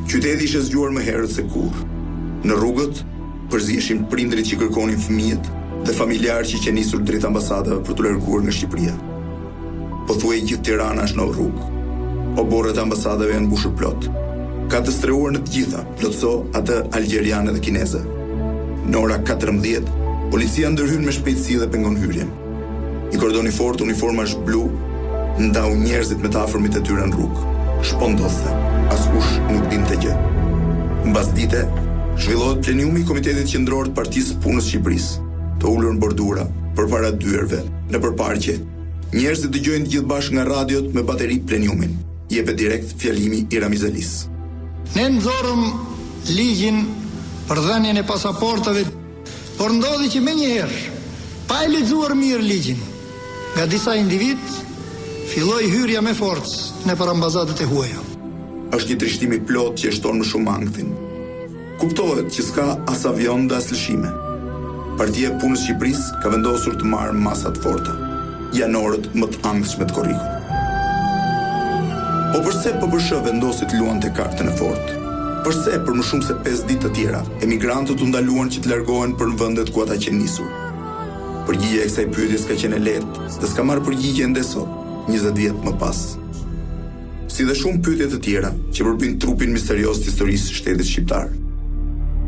Qyteti ishte zgjuar më herët se kurrë. Në rrugët përziheshin prindrit që kërkonin fëmijët dhe familjarë që nisur drejt ambasadave për të larguar nga Shqipëria. Pothuaj gjithë Tirana është në rrugë. Oborret e ambasadave janë mbushur plot. Ka të streuar në të gjitha, plotso atë algjeriane dhe kineze. Në ora 14, policia ndërhyn me shpejtësi dhe pengon hyrjen. I kordoni fort uniformash blu ndau njerëzit me të afërmit e tyre në rrugë. Shpondodhte, askush nuk dinte gjë. Mbas dite, zhvillohet pleniumi i Komitetit Qendror të Partisë Punës Shqipërisë, të ulur në bordura përpara dyerve, në përparqe. Njerëzit dëgjojnë të gjithë bashkë nga radiot me bateri pleniumin. Jepet direkt fjalimi i Ramizelis. Ne nxorëm ligjin për dhënien e pasaportave, por ndodhi që menjëherë, pa e lexuar mirë ligjin, nga disa individ, filloi hyrja me forcë në për ambasadet e huaja. Është një trishtim i plot që e shton më shumë anktin. Kuptohet që s'ka as avion dhe as lëshime. Partia e Punës Shqipërisë ka vendosur të marrë masat forta, janorët më të ankthshme të Korrikut. Po përse PPSH vendosi të luante kartën e fortë? Përse për më shumë se 5 ditë të tjera, emigrantët u ndaluan që të largohen për në vendet ku ata qenë nisur? Përgjigja e kësaj pyetje s'ka qenë e lehtë dhe s'ka marrë përgjigje ende sot, 20 vjet më pas. Si dhe shumë pyetje të tjera që përbijnë trupin misterios të historisë së shtetit shqiptar.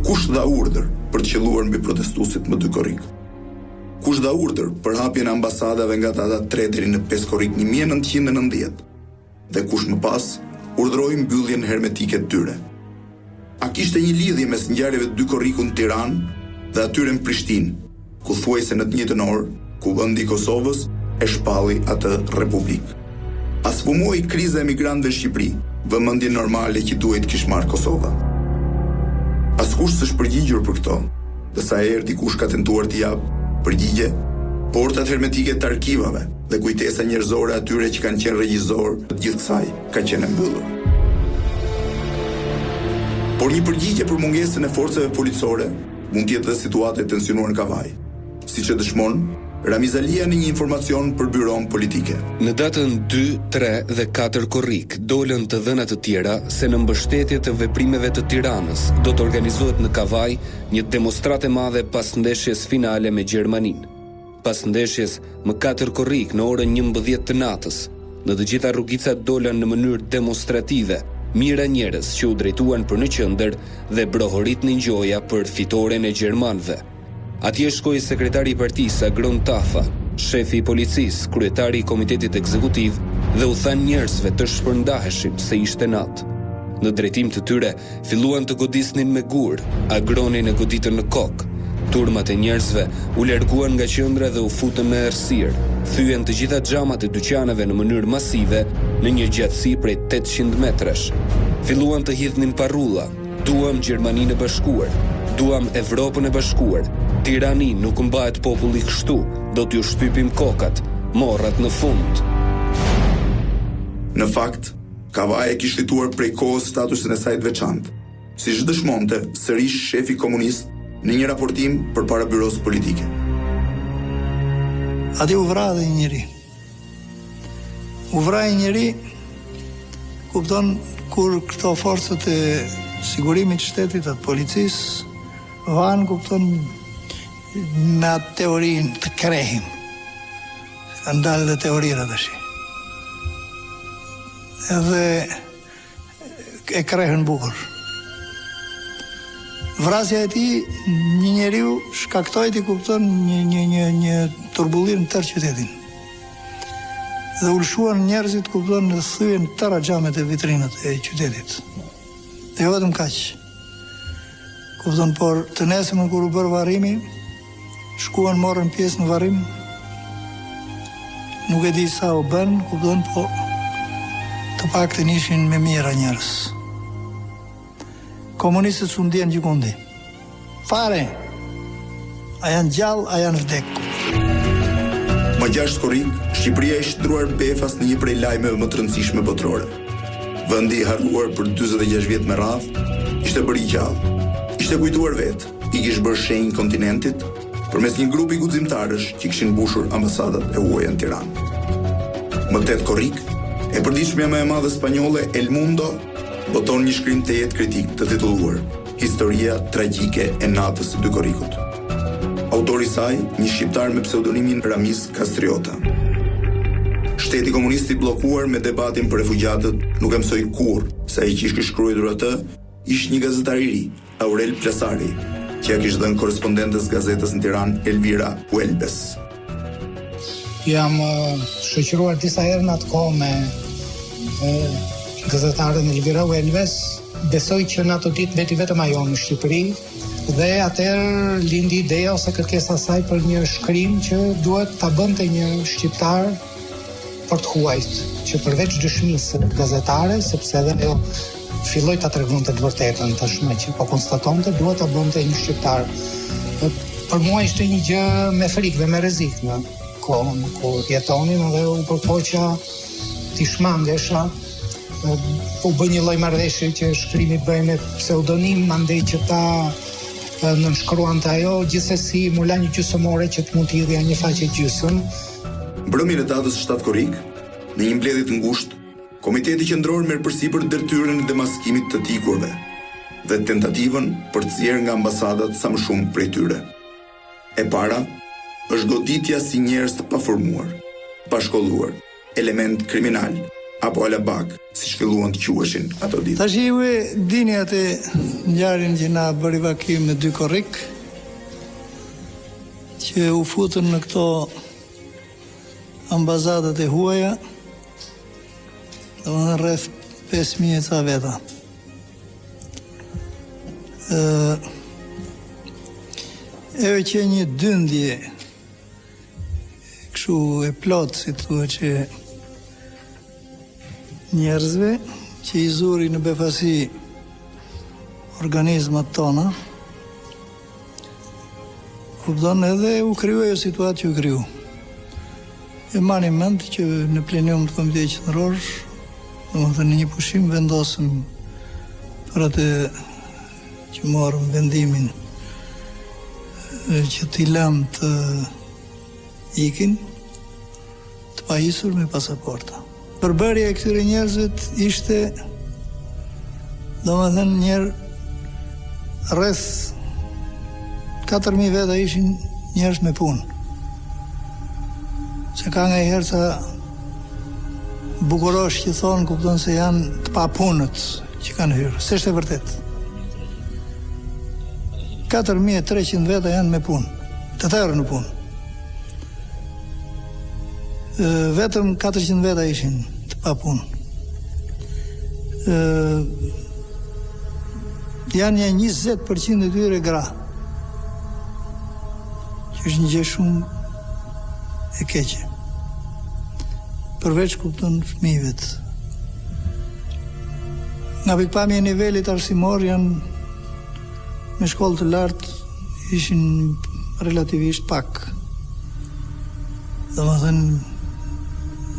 Kush dha urdhër për të qelluar mbi protestuesit më 2 Korrik? Kush dha urdhër për hapjen e ambasadave nga data 3 deri në 5 Korrik 1990? Dhe kush më pas urdhëroi mbylljen hermetike të tyre? A kishte një lidhje mes ngjarjeve të 2 Korriku në Tiranë dhe atyre në Prishtinë, ku thuajse në të njëjtën orë, Kuvendi i Kosovës e shpalli atë republikë? A sfumoi kriza e emigrantëve në Shqipëri, vëmendje normale që duhet kishte marrë Kosova? Askush s'është përgjigjur për këto, dhe sa herë dikush ka tentuar të japë përgjigje, portat hermetike të arkivave dhe kujtesa njerëzore atyre që kanë qenë regjizor të gjithë kësaj ka qenë mbyllur. Por një përgjigje për mungesën e forcave policore mund të jetë dhe situata e tensionuar në kavaj, siç e dëshmon Ramizalia në një informacion për byron politike. Në datën 2, 3 dhe 4 Korrik dolën të dhëna të tjera se në mbështetje të veprimeve të Tiranës do të organizohet në Kavaj një demonstratë e madhe pas ndeshjes finale me Gjermaninë. Pas ndeshjes më 4 Korrik në orën 11 të natës, në të gjitha rrugicat dolën në mënyrë demonstrative mira njerëz që u drejtuan për në qendër dhe brohoritnin ngjoja për fitoren e gjermanëve. Atje shkoi sekretari i partisë Agron Tafa, shefi i policisë, kryetari i komitetit ekzekutiv dhe u than njerëzve të shpërndaheshin se ishte natë. Në drejtim të tyre filluan të godisnin me gur, Agronin e goditën në kokë. Turmat e njerëzve u larguan nga qendra dhe u futën në errësirë. Thyen të gjitha xhamat e dyqaneve në mënyrë masive në një gjatësi prej 800 metrash. Filluan të hidhnin parrulla: duam Gjermaninë e Bashkuar, duam Evropën e Bashkuar. Tirani nuk mbahet populli kështu, do t'ju shtypim kokat, morrat në fund. Në fakt, Kavaj e kishte fituar prej kohës statusin e saj të veçantë, siç dëshmonte sërish shefi komunist në një raportim përpara byros politike. Ati u vra dhe një njëri. U vra një njëri, kupton, kur këto forcët e sigurimit shtetit, atë policisë, vanë, kupton, në atë teorin të krehim. Ka ndalë dhe teorira të shi. Edhe e krehën bukur. Vrasja e ti, një njeriu shkaktoi ti kupton një turbullim në tërë qytetin. Dhe ulshuan njerëzit kupton në thyen tëra xhamet e vitrinat e qytetit. Dhe jo vetëm kaq. Kupton, por të nesërmen kur u bër varrimi, shkuan morën pjesë në varrim. Nuk e di sa u bën, kupton, po të paktën ishin me mira njerëz. Komunistët s'u ndjen gjikundi. Fare. A janë gjallë, a janë vdekur. Më 6 Korrik, Shqipëria ishte shtruar befas në një prej lajmeve më të rëndësishme botërore. Vendi i harruar për 46 vjet me radhë ishte bërë i gjallë. Ishte kujtuar vetë, i kishte bërë shenjë kontinentit përmes një grupi guximtarësh që kishin mbushur ambasadat e huaja në Tiranë. Më 8 Korrik, e përditshmja më e madhe spanjolle El Mundo boton një shkrim të jetë kritik të titulluar Historia tragjike e natës së 2 Korrikut. Autori i saj, një shqiptar me pseudonimin Ramis Kastriota. Shteti komunist i bllokuar me debatin për refugjatët nuk e mësoi kurrë se ai që kishte shkruar atë ishte një gazetar i ri, Aurel Plasari, që ja kishte dhënë korrespondentës gazetës në Tiranë Elvira Huelbes. Jam shoqëruar disa herë në atë kohë me gazetaren Elvira Huelbes. Besoj që në ato ditë veti vetëm ajo në Shqipëri, dhe atëherë lindi ideja ose kërkesa saj për një shkrim që duhet ta bënte një shqiptar për të huajt, që përveç dëshmisë gazetare, sepse edhe ajo filloi ta tregonte të vërtetën tashmë që po konstatonte, duhet ta bënte një shqiptar. Për mua ishte një gjë me frikë dhe me rrezik në kohën ku jetonin dhe u përpoqa t'i shmangesha. U bë një lloj marrëveshje që shkrimi bëhej me pseudonim, mandej që ta nënshkruante ajo, gjithsesi mu la një gjysmore që të mund t'i hidhja një faqe gjysmë. Mbrëmjen e datës 7 korrik, në një mbledhje të ngushtë, Komiteti Qendror merr përsipër detyrën e demaskimit të të ikurve dhe tentativën për të nxjerrë nga ambasadat sa më shumë prej tyre. E para është goditja si njerëz të paformuar, pashkolluar, element kriminal apo alabak, siç filluan të quheshin ato ditë. Tash ju e dini atë ngjarjen që na bëri vakim me 2 korrik, që u futën në këto ambasadat e huaja, domethënë rreth 5.000 ca veta. Ajo që një dyndje kështu e plot, si thua, që njerëzve që i zuri në befasi organizmat tona, kupton, edhe u kriju ajo situatë që u kriju. E mani mend që në plenium të Komitetit Qendror, domethënë në një pushim vendosëm për atë që morëm vendimin që t'i lëm të ikin, të pajisur me pasaporta. Përbërja e këtyre njerëzve ishte, domethënë, rreth 4.000 veta ishin njerëz me punë. Se ka nga herë sa bukurosh që thonë, kupton se janë të papunët që kanë hyrë. S'është e vërtet. 4.300 veta janë me punë, të tërë në punë. Vetëm 400 veta ishin të pa punë. Janë një 20% e tyre gra, që është një gjë shumë e keqe. Përveç kupton fëmijëvet. Nga pikpamja e nivelit arsimor janë me shkollë të lartë ishin relativisht pak. Domethënë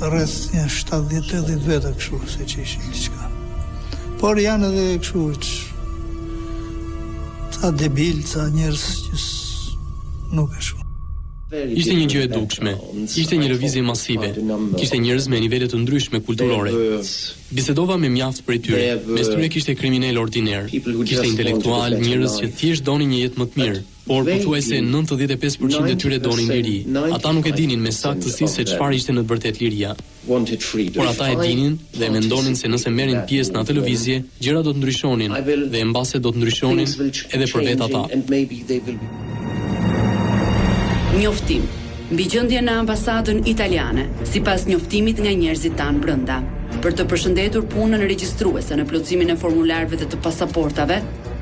rreth një 70-80 veta kështu, se që ishin diçka. Por janë edhe kështu ca debil, ca njerëz që nuk e shumë. Ishte një gjë e dukshme, ishte një lëvizje masive, kishte njerëz me nivele të ndryshme kulturore. Bisedova me mjaft prej tyre, mes tyre kishte kriminal ordiner, kishte intelektual, njerëz që thjesht donin një jetë më të mirë, por pothuajse 95% e tyre donin liri. Ata nuk e dinin me saktësi se çfarë ishte në të vërtetë liria. Por ata e dinin dhe mendonin se nëse merrin pjesë në atë lëvizje, gjërat do të ndryshonin dhe mbase do të ndryshonin edhe për vetë ata. Njoftim. Mbi gjendjen në ambasadën italiane, sipas njoftimit nga njerëzit tanë brenda. Për të përshëndetur punën regjistruese në plotësimin e formularëve dhe të pasaportave,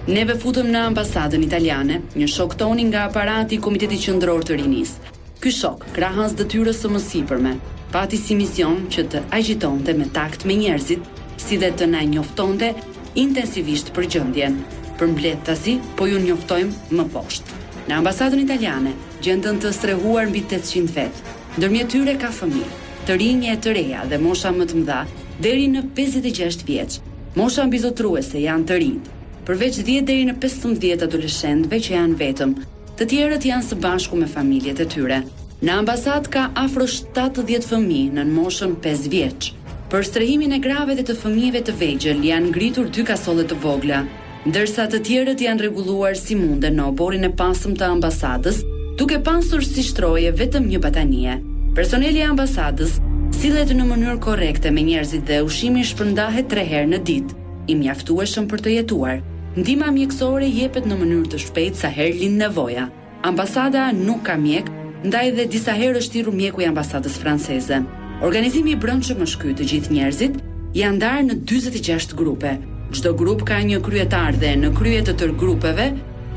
neve futëm në ambasadën italiane, një shok toni nga aparati i Komitetit Qendror të Rinisë. Ky shok, krahas detyrës së mësipërme, pati si mision që të agjitonte me takt me njerëzit, si dhe të na njoftonte intensivisht për gjendjen. Përmbledhtasi, po ju njoftojmë më poshtë. Në ambasadën italiane, gjendën të strehuar mbi 800 vetë, ndërmjet tyre ka fëmijë, të rinj e të reja dhe mosha më të mëdha, deri në 56 vjeç. Mosha mbizotruese janë të rinj, përveç 10 deri në 15 adoleshentëve që janë vetëm, të tjerët janë së bashku me familjet e tyre. Në ambasadë ka afro 70 fëmijë në moshën 5 vjeç. Për strehimin e grave dhe të fëmijëve të vegjël janë ngritur 2 kasolle të vogla, ndërsa të tjerët janë rregulluar si munden në oborin e pasëm të ambasadës, duke pasur si shtroje vetëm një batanie. Personeli i ambasadës sillet në mënyrë korrekte me njerëzit dhe ushqimi shpërndahet 3 herë në ditë, i mjaftueshëm për të jetuar. Ndihma mjekësore jepet në mënyrë të shpejtë sa herë lind nevoja. Ambasada nuk ka mjek, ndaj dhe disa herë është thirrur mjeku i ambasadës franceze. Organizimi i brendshëm është ky, të gjithë njerëzit janë ndarë në 46 grupe. Çdo grup ka një kryetar dhe në krye të tërë grupeve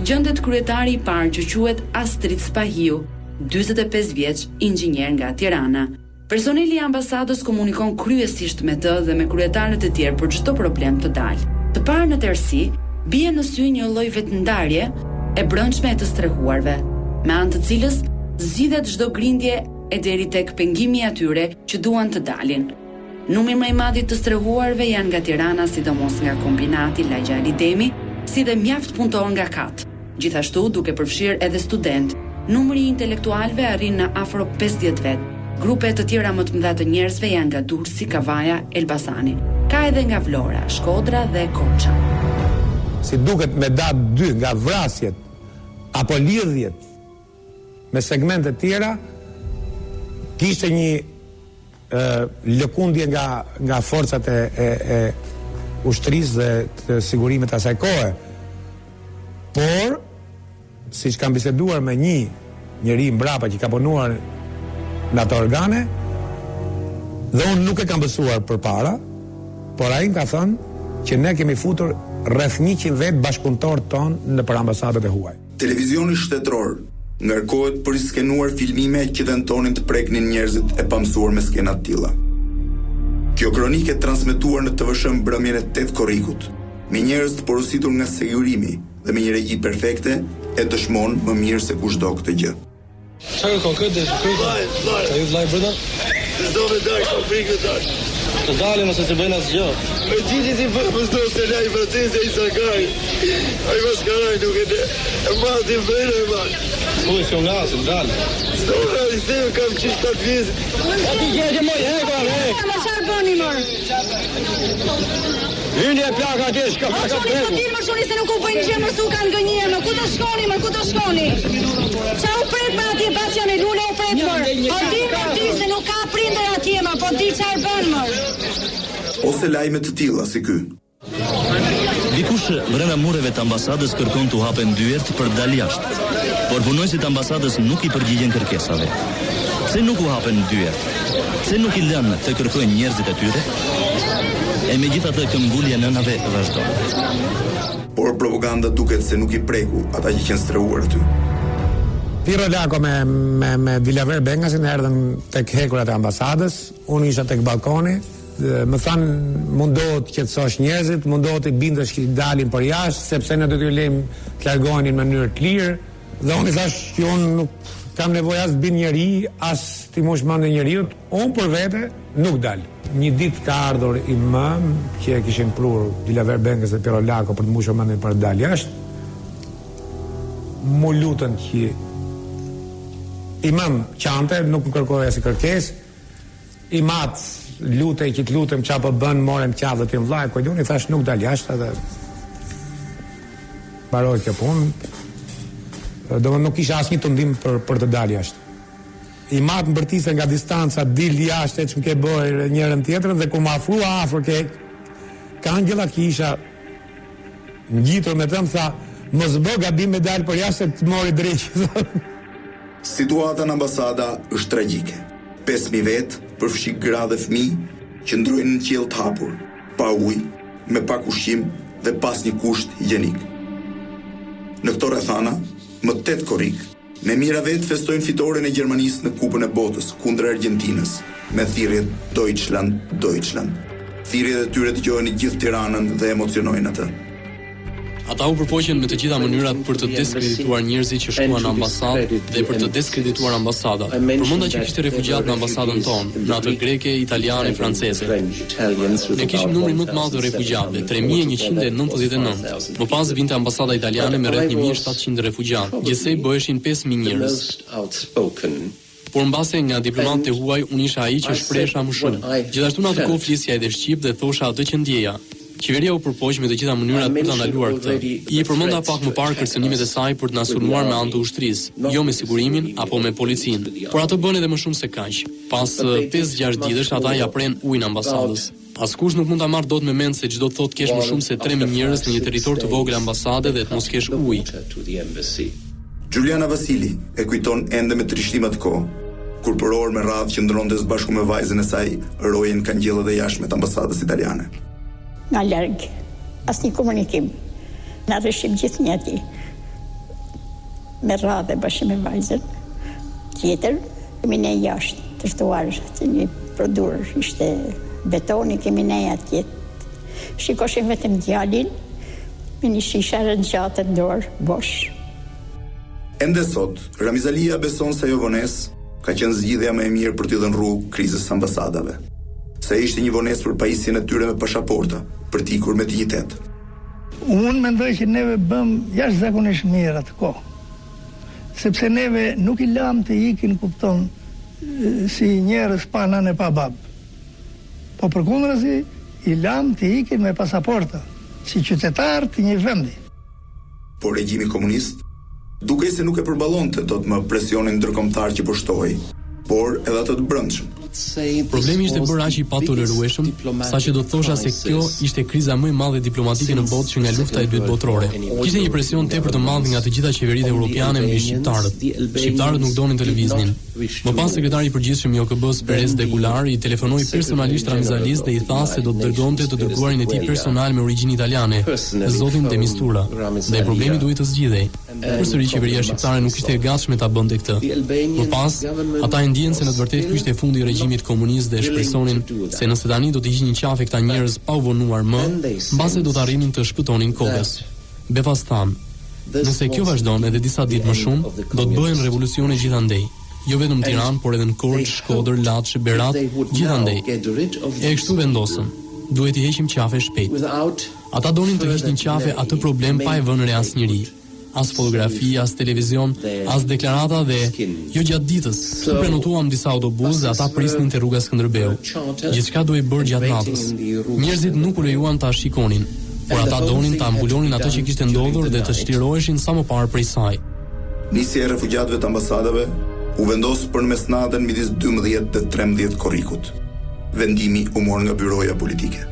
gjendet kryetari i parë që quhet Astrid Spahiu, 45 vjeç, inxhinier nga Tirana. Personeli i ambasadës komunikon kryesisht me të dhe me kryetarët e tjerë për çdo problem të dalë. Të parë në tërësi, bie në sy një lloj vetndarje e brendshme e të strehuarve, me anë të cilës zgjidhet çdo grindje e deri tek pengimi atyre që duan të dalin. Numri më i madh i të strehuarve janë nga Tirana, sidomos nga kombinati Lajgjali Demi, si dhe mjaft punëtor nga Kat. Gjithashtu, duke përfshirë edhe student, numri i intelektualve arrin në afro 50 vet. Grupe të tjera më të mëdha të njerëzve janë nga Durrësi, Kavaja, Elbasani. Ka edhe nga Vlora, Shkodra dhe Korça. Si duket me datë 2 nga vrasjet apo lidhjet me segmente tjera, kishte një lëkundje nga forcat e ushtrisë dhe të sigurimit asaj kohe. Por, siç kam biseduar me një njeri mbrapa që ka punuar në ato organe, dhe unë nuk e kam besuar përpara, por ai më ka thënë që ne kemi futur rreth 100 vet bashkëpunëtor tonë në për ambasadat e huaj. Televizioni shtetëror ngarkohet për i skenuar filmime që tentonin të preknin njerëzit e pamësuar me skena të tilla. Kjo kronikë e transmetuar në TVSH mbrëmjen e 8 Korrikut, me njerëz të porositur nga sigurimi dhe me një regji perfekte, e dëshmon më mirë se kushdo këtë gjë. Çfarë ka këtë? Ka ju vllai brenda? S'do me dal Korrikut tash. Të dalim ose të bëjnë asgjë. Me gjithë si vëpës do se laj procese i sakaj. Ai mos karaj nuk e dhe. E mati bëjnë e mati. Ujë s'jo nga asë, dalë. S'do nga i thejë kam qishtë të vizë. A ti gjegje moj, hekar, hek. Ma qarë bëni mërë? Hyni e plaka atje, shka plaka preku. Po t'il më shoni se nuk u bëjnë gjë më su kanë gënjë, më ku të shkoni, më ku të shkoni? Qa u pret më atje, pas janë e lule u pret mërë. Po di më di se nuk ka prinder atje më, po di qarë bënë mërë. Ose lajme të tilla si ky. Dikush brenda mureve të ambasadës kërkon t'u hapen dyert për dal jashtë, por punonësit e ambasadës nuk i përgjigjen kërkesave. Pse nuk u hapen dyert? Pse nuk i lënë të kërkojnë njerëzit e tyre? E megjithatë këmbgulja e nënave vazhdon. Por propaganda duket se nuk i preku ata që kanë strehuar aty. Piro Lako me Dilaver Bengasin erdhën tek hekurat e ambasadës, unë isha tek balkoni, më thanë mundohet të qetësosh njerëzit, mundohet të bindesh që dalin për jashtë, sepse ne do t'ju lejmë të largohen në mënyrë të lirë, dhe unë i thash që unë nuk kam nevojë as të bin njeri, as t'i mosh mendje njeriut, unë për vete nuk dal. Një ditë ka ardhur imam që e kishin prur Dilaver Bengas dhe Piro Lako për të mbushur mendjen për të dalë jashtë. Mu lutën që imam qante, nuk më kërkoj as kërkesë. Imat lutej që të lutem qa po bën, morem qafë dhe tim vllai, i thash nuk dal jashtë dhe baroj kjo punë. Do nuk isha asnjë të ndim për të dalë jashtë. Imat më bërtise nga distanca, dil jashtë që më ke bërë njërën tjetërën dhe ku më afrua afër ka angjëlla që isha ngjitur me të më tha, mos bë gabim me dalë për jashtë të mori drejtë. Situata në ambasada është tragjike. 5.000 vetë, përfshi gra dhe fëmijë që ndrojnë në qiell të hapur, pa ujë, me pak ushqim dhe pas një kusht higienik. Në këto rrethana, më 8 Korrik, me mira vetë festojnë fitoren e Gjermanisë në Kupën e Botës kundër Argjentinës, me thirrjet Deutschland, Deutschland. Thirrjet e tyre dëgjohen në gjithë Tiranën dhe emocionojnë atë. Ata u përpoqen me të gjitha mënyrat për të diskredituar njerëzit që shkuan në ambasadë dhe për të diskredituar ambasadat. Përmenda që kishte refugjat në ambasadën tonë, në atë greke, italiane, franceze. Ne kishim numrin më të madh të refugjatëve, 3199. Më pas vinte ambasada italiane me rreth 1700 refugjat. Gjithsej bëheshin 5000 njerëz. Por mbase nga diplomatët e huaj unë isha ai që shpresha më shumë. Gjithashtu në atë kohë flisja edhe shqip dhe thosha atë që ndjeja. Qeveria u përpoq me të gjitha mënyrat për ta ndaluar këtë. I përmenda pak më parë kërcënimet e saj për të na sulmuar me anë të ushtrisë, jo me sigurimin apo me policinë. Por ato bën edhe më shumë se kaq. Pas 5-6 ditësh ata ja pren ujin ambasadës. Askush nuk mund ta marrë dot me mend se çdo të thotë kesh më shumë se 3000 njerëz në një territor të vogël ambasade dhe të mos kesh ujë. Giuliana Vasili e kujton ende me trishtim atë kohë, kur për orë me radhë qëndronte së bashku me vajzën e saj, rojen kangjellët e jashtme të ambasadës italiane. Nga larg, asnjë komunikim. Na rreshim gjithë një ati. Me radhë bashkë me vajzën. Tjetër, kemi ne jashtë, të shtuar, që një produr, ishte betoni, kemi ne atje. Shikoshim vetëm djalin, me një shisha rëngjatë në dorë, bosh. Ende sot, Ramizalia beson se ajo vonesë ka qenë zgjidhja më e mirë për t'i dhënë rrugë krizës së ambasadave. Se ishte një vonesë për pajisjen e tyre me pasaporta, për t'ikur me dinjitet. Unë mendoj që neve bëm jashtëzakonisht mirë atë kohë. Sepse neve nuk i lam të ikin, kupton, si njerëz pa nanë e pa babë. Po përkundrazi i lam të ikin me pasaporta, si qytetar të një vendi. Por regjimi komunist, duke se nuk e përballonte dot më presionin ndërkombëtar që poshtoi, por edhe atë të brendshëm. Problemi ishte bërë aq i patolerueshëm, saqë do të thosha se kjo ishte kriza më e madhe diplomatike në botë që nga lufta e dytë botërore. Kishte një presion tepër të madh nga të gjitha qeveritë europiane mbi shqiptarët. Shqiptarët nuk donin televizionin. Më pas sekretari i përgjithshëm i OKB-s Perez Degular i telefonoi personalisht Ramizalis dhe i tha se do të dërgonte të dërguarin e tij personal me origjinë italiane, zotin de Mistura, dhe problemi duhej të zgjidhej. Përsëri qeveria shqiptare nuk ishte e gatshme ta bënte këtë. Më pas, ata e ndjenë se në të vërtetë ky ishte fundi i regjimit komunist dhe shpresonin se nëse tani do të hiqnin qafe këta njerëz pa u vonuar më, mbase do të arrinin të shpëtonin kokës. Befas than, nëse kjo vazhdon edhe disa ditë më shumë, do të bëhen revolucione gjithandej. Jo vetëm në Tiranë, por edhe në Korçë, Shkodër, Laçë, Berat, gjithandej. E kështu vendosën. Duhet i heqim qafe shpejt. Ata donin të hiqnin qafe atë problem pa e vënë re asnjëri. As fotografi, as televizion, as deklarata dhe jo gjatë ditës. Tu prenotuam disa autobus dhe ata prisnin te rruga Skënderbeu. Gjithçka duhej bërë gjatë natës. Njerëzit nuk u lejuan ta shikonin, por ata donin ta ambulonin atë që kishte ndodhur dhe të shtiroheshin sa më parë prej saj. Nisja e refugjatëve të ambasadave u vendos për në mesnatën midis 12 dhe 13 korrikut. Vendimi u mor nga byroja politike.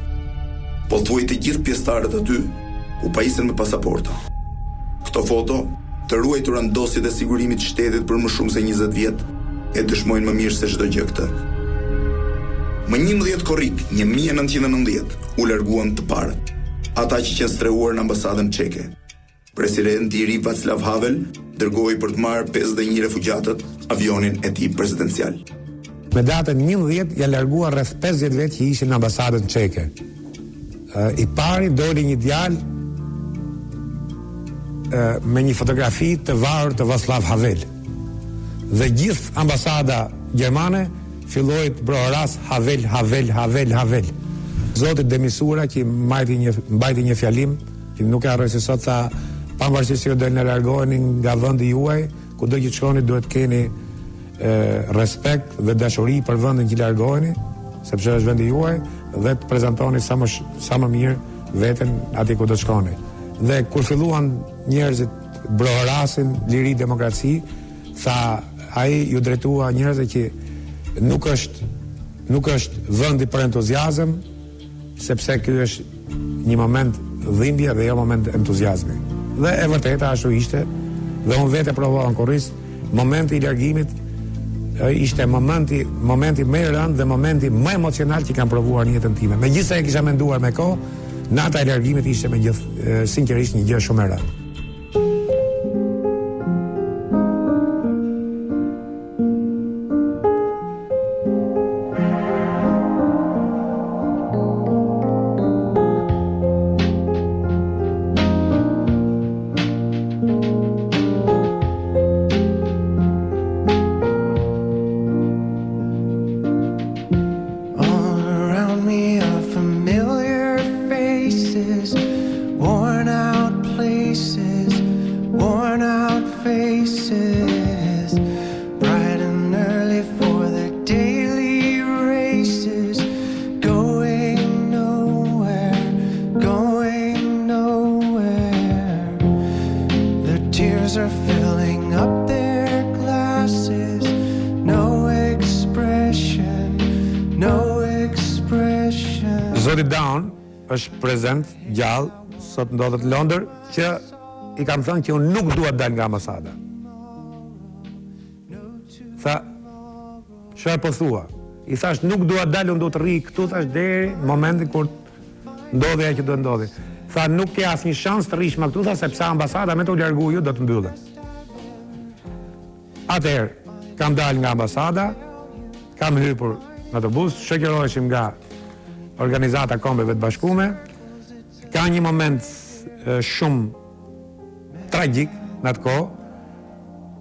Po thuaj të gjithë pjesëtarët aty u pajisën me pasaporta. Këto foto, të ruajtura në dosjet e sigurimit të shtetit për më shumë se 20 vjet, e dëshmojnë më mirë se çdo gjë këtë. Më 11 korrik, 1990, u larguan të parët, ata që qenë streuar në ambasadën çeke. Presidenti i ri Václav Havel dërgoi për të marrë 51 refugjatët avionin e tij presidencial. Me datën 11 ja larguar rreth 50 vjet që ishin në ambasadën çeke. I pari doli një djalë me një fotografi të varur të Václav Havel. Dhe gjithë ambasada gjermane filloi të broheras Havel. Zoti de Mistura që mbajti një fjalim, që nuk e harroj se sot tha, pavarësisht se do të largoheni nga vendi juaj, kudo që shkoni duhet keni respekt dhe dashuri për vendin që largoheni, sepse është vendi juaj, dhe të prezantoni sa më mirë veten aty ku do të shkoni. Dhe kur filluan njerëzit broherasin liri demokraci, tha ai ju drejtua njerëzve që nuk është vendi për entuziazëm, sepse ky është një moment dhimbje dhe jo moment entuziazmi. Dhe e vërteta ashtu ishte, dhe unë vetë provova në Korris, momenti i largimit ishte momenti më i rënd dhe momenti më emocional që kam provuar në jetën time. Megjithëse e kisha menduar me kohë, nata e largimit ishte sinqerisht një gjë shumë e rëndë. Prezent, gjallë, sot ndodhet në Londër, që i kam thënë që unë nuk dua të dal nga ambasada. Tha, çfarë po thua? I thash nuk dua të dal, unë do të rri këtu, thash deri në momentin kur ndodhi ajo që do të ndodhi. Tha, nuk ke asnjë shans të rrish më këtu, tha, sepse ambasada me të largu ju do të mbyllet. Atëherë, kam dalë nga ambasada, kam hyrë në autobus, shoqëroheshim nga organizata kombeve të bashkuara. Ka një moment shumë tragjik në atë kohë,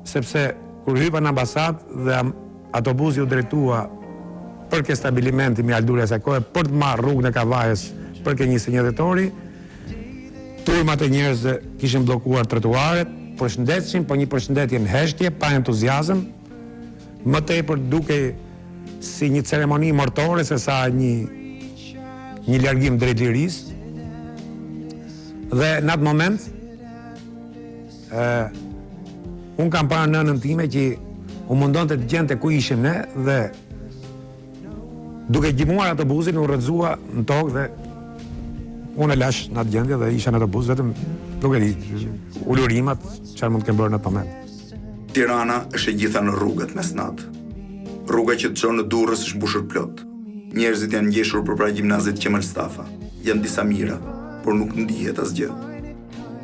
sepse kur hypa në ambasadë dhe autobusi u drejtua për ke stabilimenti me aldurja e kohë, për të marrë rrugën e Kavajës për ke 21 dhjetori, turmat e njerëzve kishin bllokuar trotuaret, përshëndetshin, po një përshëndetje në heshtje, pa entuziazëm, më tepër duke si një ceremoni mortore se sa një largim drejt lirisë. Dhe në atë moment unë kam parë nënën time që u mundon të gjente ku ishim ne dhe duke gjmuar autobusin u rrëzua në tokë dhe unë e lash në atë gjendje dhe isha në autobus vetëm duke ulurimat çfarë mund të kem bërë në atë moment. Tirana është e gjitha në rrugët mesnat. Rruga që të çon në Durrës është mbushur plot. Njerëzit janë ngjeshur përpara gjimnazit Qemal Stafa. Janë disa mira, por nuk ndihet asgjë.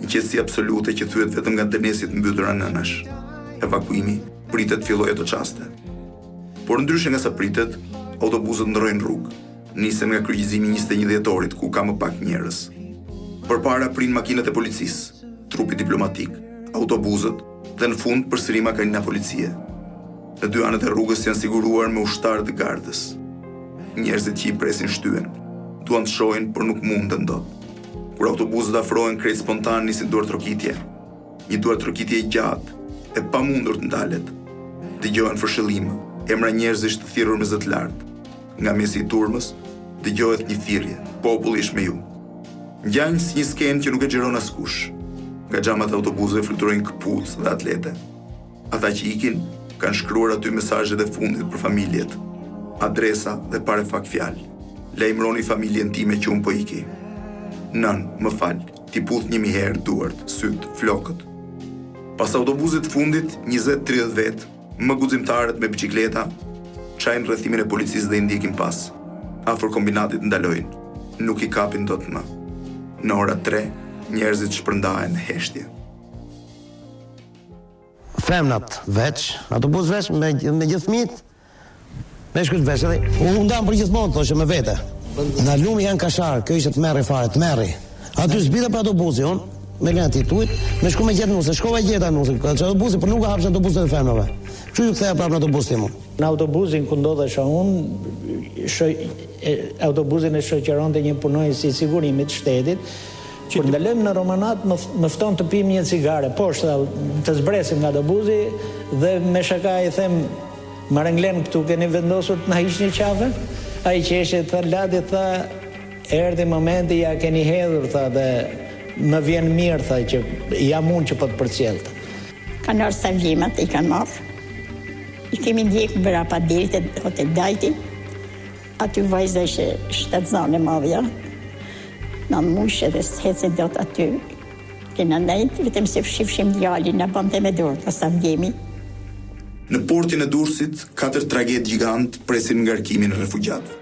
Një qetësi absolute që thyet vetëm nga dënesit mbytura nënash. Evakuimi pritet fillojë të çaste. Por ndryshe nga sa pritet, autobusët ndrojnë rrugë. Nisen nga kryqëzimi 21 dhjetorit ku ka më pak njerëz. Përpara prin makinat e policisë, trupi diplomatik, autobusët dhe në fund përsëri makinat e policie. Në dy anët e rrugës janë siguruar me ushtarë të gardës. Njerëzit që i presin shtyen, duan të shohin, por nuk mundën dot. Kur autobusët afrohen, krejt spontan nisin duartrokitje. Një duartrokitje e gjatë, e pamundur të ndalet. Dëgjohen fërshëllime, emra njerëzish të thirrur me zë të lartë. Nga mesi i turmës, dëgjohet një thirrje, populli është me ju. Ngjanj si një skenë që nuk e xhiron askush. Nga xhamat e autobusëve fluturojnë këpucë dhe atlete. Ata që ikin kanë shkruar aty mesazhet e fundit për familjet, adresa dhe pare fak fjalë. Lajmëroni familjen time që unë po iki. Nën, më fal, ti puth 1000 herë duart, syt, flokët. Pas autobusit fundit, 20-30 vet, më guximtarët me bicikleta, çajnë rrethimin e policisë dhe i ndjekin pas. Afër kombinatit ndalojnë, nuk i kapin dot më. Në ora 3, njerëzit shpërndahen në heshtje. Femnat veç, autobus veç me gjithë fëmijët, me shkush veç edhe unë ndam për gjithmonë, thoshe me vete. Në lumi janë kashar, kjo ishte të merri fare, të merri. Aty zbita për autobusi, unë, me gëna titujt, me shku me gjetë nuse, shkova gjeta nuse, që autobusi, për nuk hapshe autobusit e femnave. Që ju ktheja prapë në autobus tim unë? Në autobusin ku ndodhesha unë, autobusin e shoqëronte një punonjës i sigurimit shtetit, kur ndalem në Romanat më fton të pim një cigare, poshtë të zbresim nga autobusi dhe me shaka i them, Marenglen këtu keni vendosur të na hiqni qafe? Ai qeshe tha ladi tha, erdhi momenti ja keni hedhur tha dhe më vjen mirë tha që jam unë që po të përcjellta. Kanë orë savlimat i kanë marrë. I kemi ndjekë brapa dirit e hotel Dajti. Aty vajzë është shtatzane madhja. Në mushë dhe s'hece dot aty. Kena nejtë, vetëm se fshifshim djali në bante me dorë, të savljemi. Në portin e Durrësit, 4 tragedë gjigant presin ngarkimin e refugjatëve.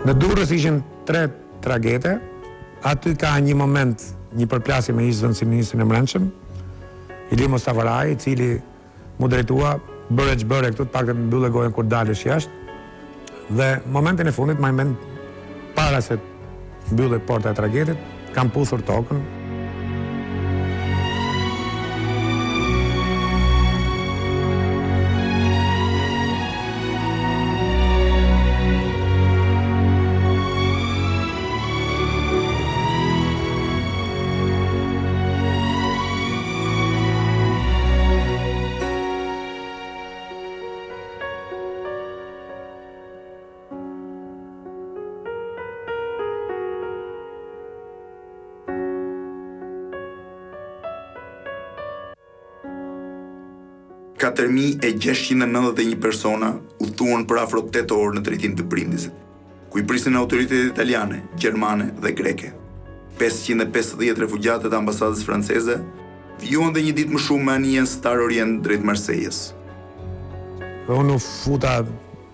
Në Durrës ishin 3 tragete, aty ka një moment, një përplasje me ish zëvendësministrin e Mbrëmshëm, Ilir Mustafaraj, i cili mu drejtua, bëre ç'bëre këtu, të paktën mbyllë gojën kur dalësh jashtë, dhe momentin e fundit, më mend para se mbyllet porta e tragetit, kam puthur tokën. Ka 4.691 persona u thuan për afro 8 orë në drejtim të Brindizit, ku i prisin autoritetet italiane, gjermane dhe greke. 550 refugjatë të ambasadës franceze Vjuan dhe një ditë më shumë me anijen Star Orient drejt Marseilles. Dhe unë u futa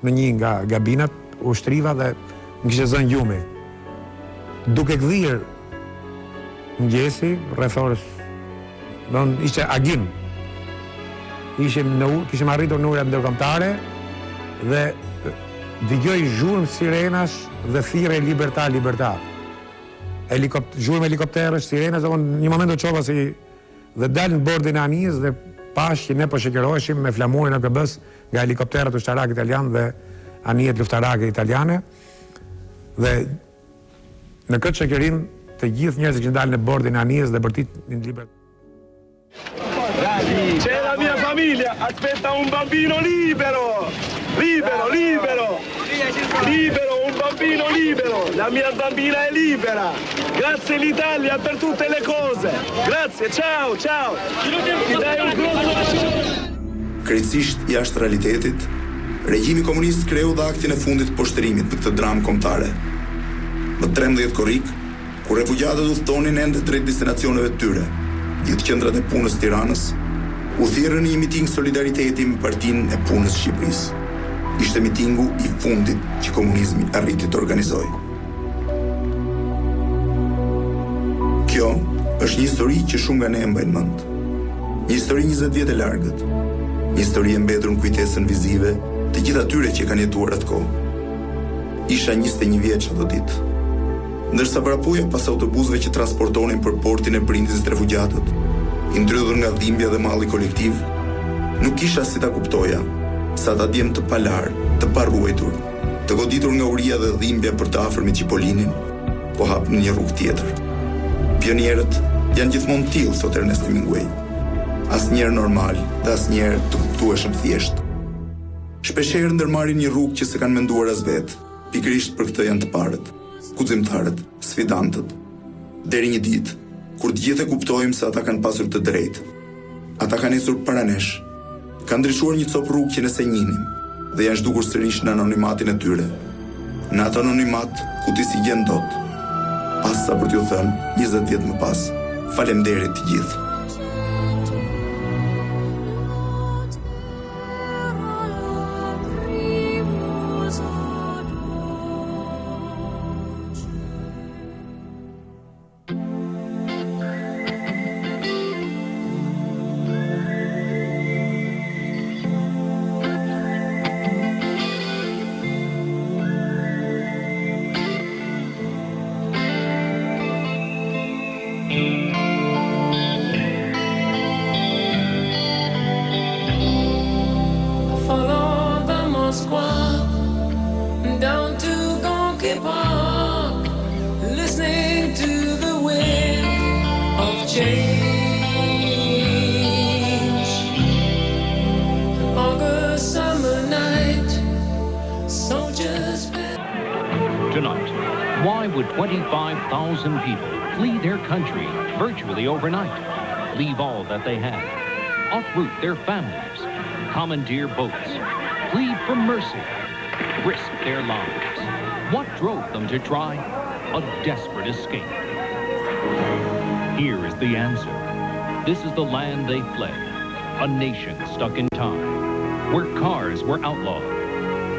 në një nga gabinat, u shtriva dhe më kishte zënë gjumi. Duke gdhirë mëngjesi, rreth orës, ishte agim. Kishim arritur në ujrat ndërkombëtare dhe dëgjoj zhurmë sirenash dhe thirrje libertà, libertà. Zhurmë helikopterësh, sirenash, dhe unë një moment u çova si dhe dalë në bordin e anijës dhe pash që ne po shoqëroheshim me flamurin e AKB-s nga helikopterët ushtarak italian dhe anijet luftarake italiane. Dhe në këtë shoqërim të gjithë njerëzit që dalën në bordin e anijës dhe bërtit në libertà. C'è la mia famiglia, aspetta un bambino libero, libero, libero, libero, un bambino libero, la mia bambina è libera, grazie l'Italia per tutte le cose, grazie, ciao, ciao, ti dai un grosso bacione. Krejtësisht jashtë realitetit, regjimi komunist kreu dhe aktin e fundit të poshtërimit për këtë dramë kombëtare. Më 13 korrik, kur refugjatët udhtonin ende drejt destinacioneve të tyre, gjithë qendrat e punës Tiranës, u thirrën një miting solidariteti me Partinë e Punës së Shqipërisë. Ishte mitingu i fundit që komunizmi arriti të organizojë. Kjo është një histori që shumë nga ne e mbajnë mend. Një histori 20 vjet e largët. Një histori e mbetur në kujtesën vizive të gjithë atyre që kanë jetuar atë kohë. Isha 21 vjeç ato ditë. Ndërsa parapuja pas autobusëve që transportonin për portin e Brindizit të refugjatët, i ndrydhur nga dhimbja dhe malli kolektiv, nuk kisha si ta kuptoja sa ta djem të palar, të parruajtur, të goditur nga uria dhe dhimbja për të afërmit Cipollinin, po hap në një rrugë tjetër. Pionierët janë gjithmonë tillë, thot Ernest Hemingway. Asnjëherë normal dhe asnjëherë të kuptueshëm thjesht. Shpeshherë ndërmarrin një rrugë që s'e kanë menduar as vetë. Pikërisht për këtë janë të parët, guximtarët, sfidantët. Deri një ditë, kur të gjithë e kuptojmë se ata kanë pasur të drejtë. Ata kanë ecur para nesh, kanë ndryshuar një copë rrugë që ne se njinim dhe janë zhdukur sërish në anonimatin e tyre. Në atë anonimat ku ti si gjen dot. As sa për t'ju thënë 20 vjet më pas. Faleminderit të gjithë. Tonight, why would 25,000 people flee their country virtually overnight, leave all that they had, uproot their families, commandeer boats, plead for mercy, risk their lives? What drove them to try a desperate escape? Here is the answer. This is the land they fled, a nation stuck in time, where cars were outlawed,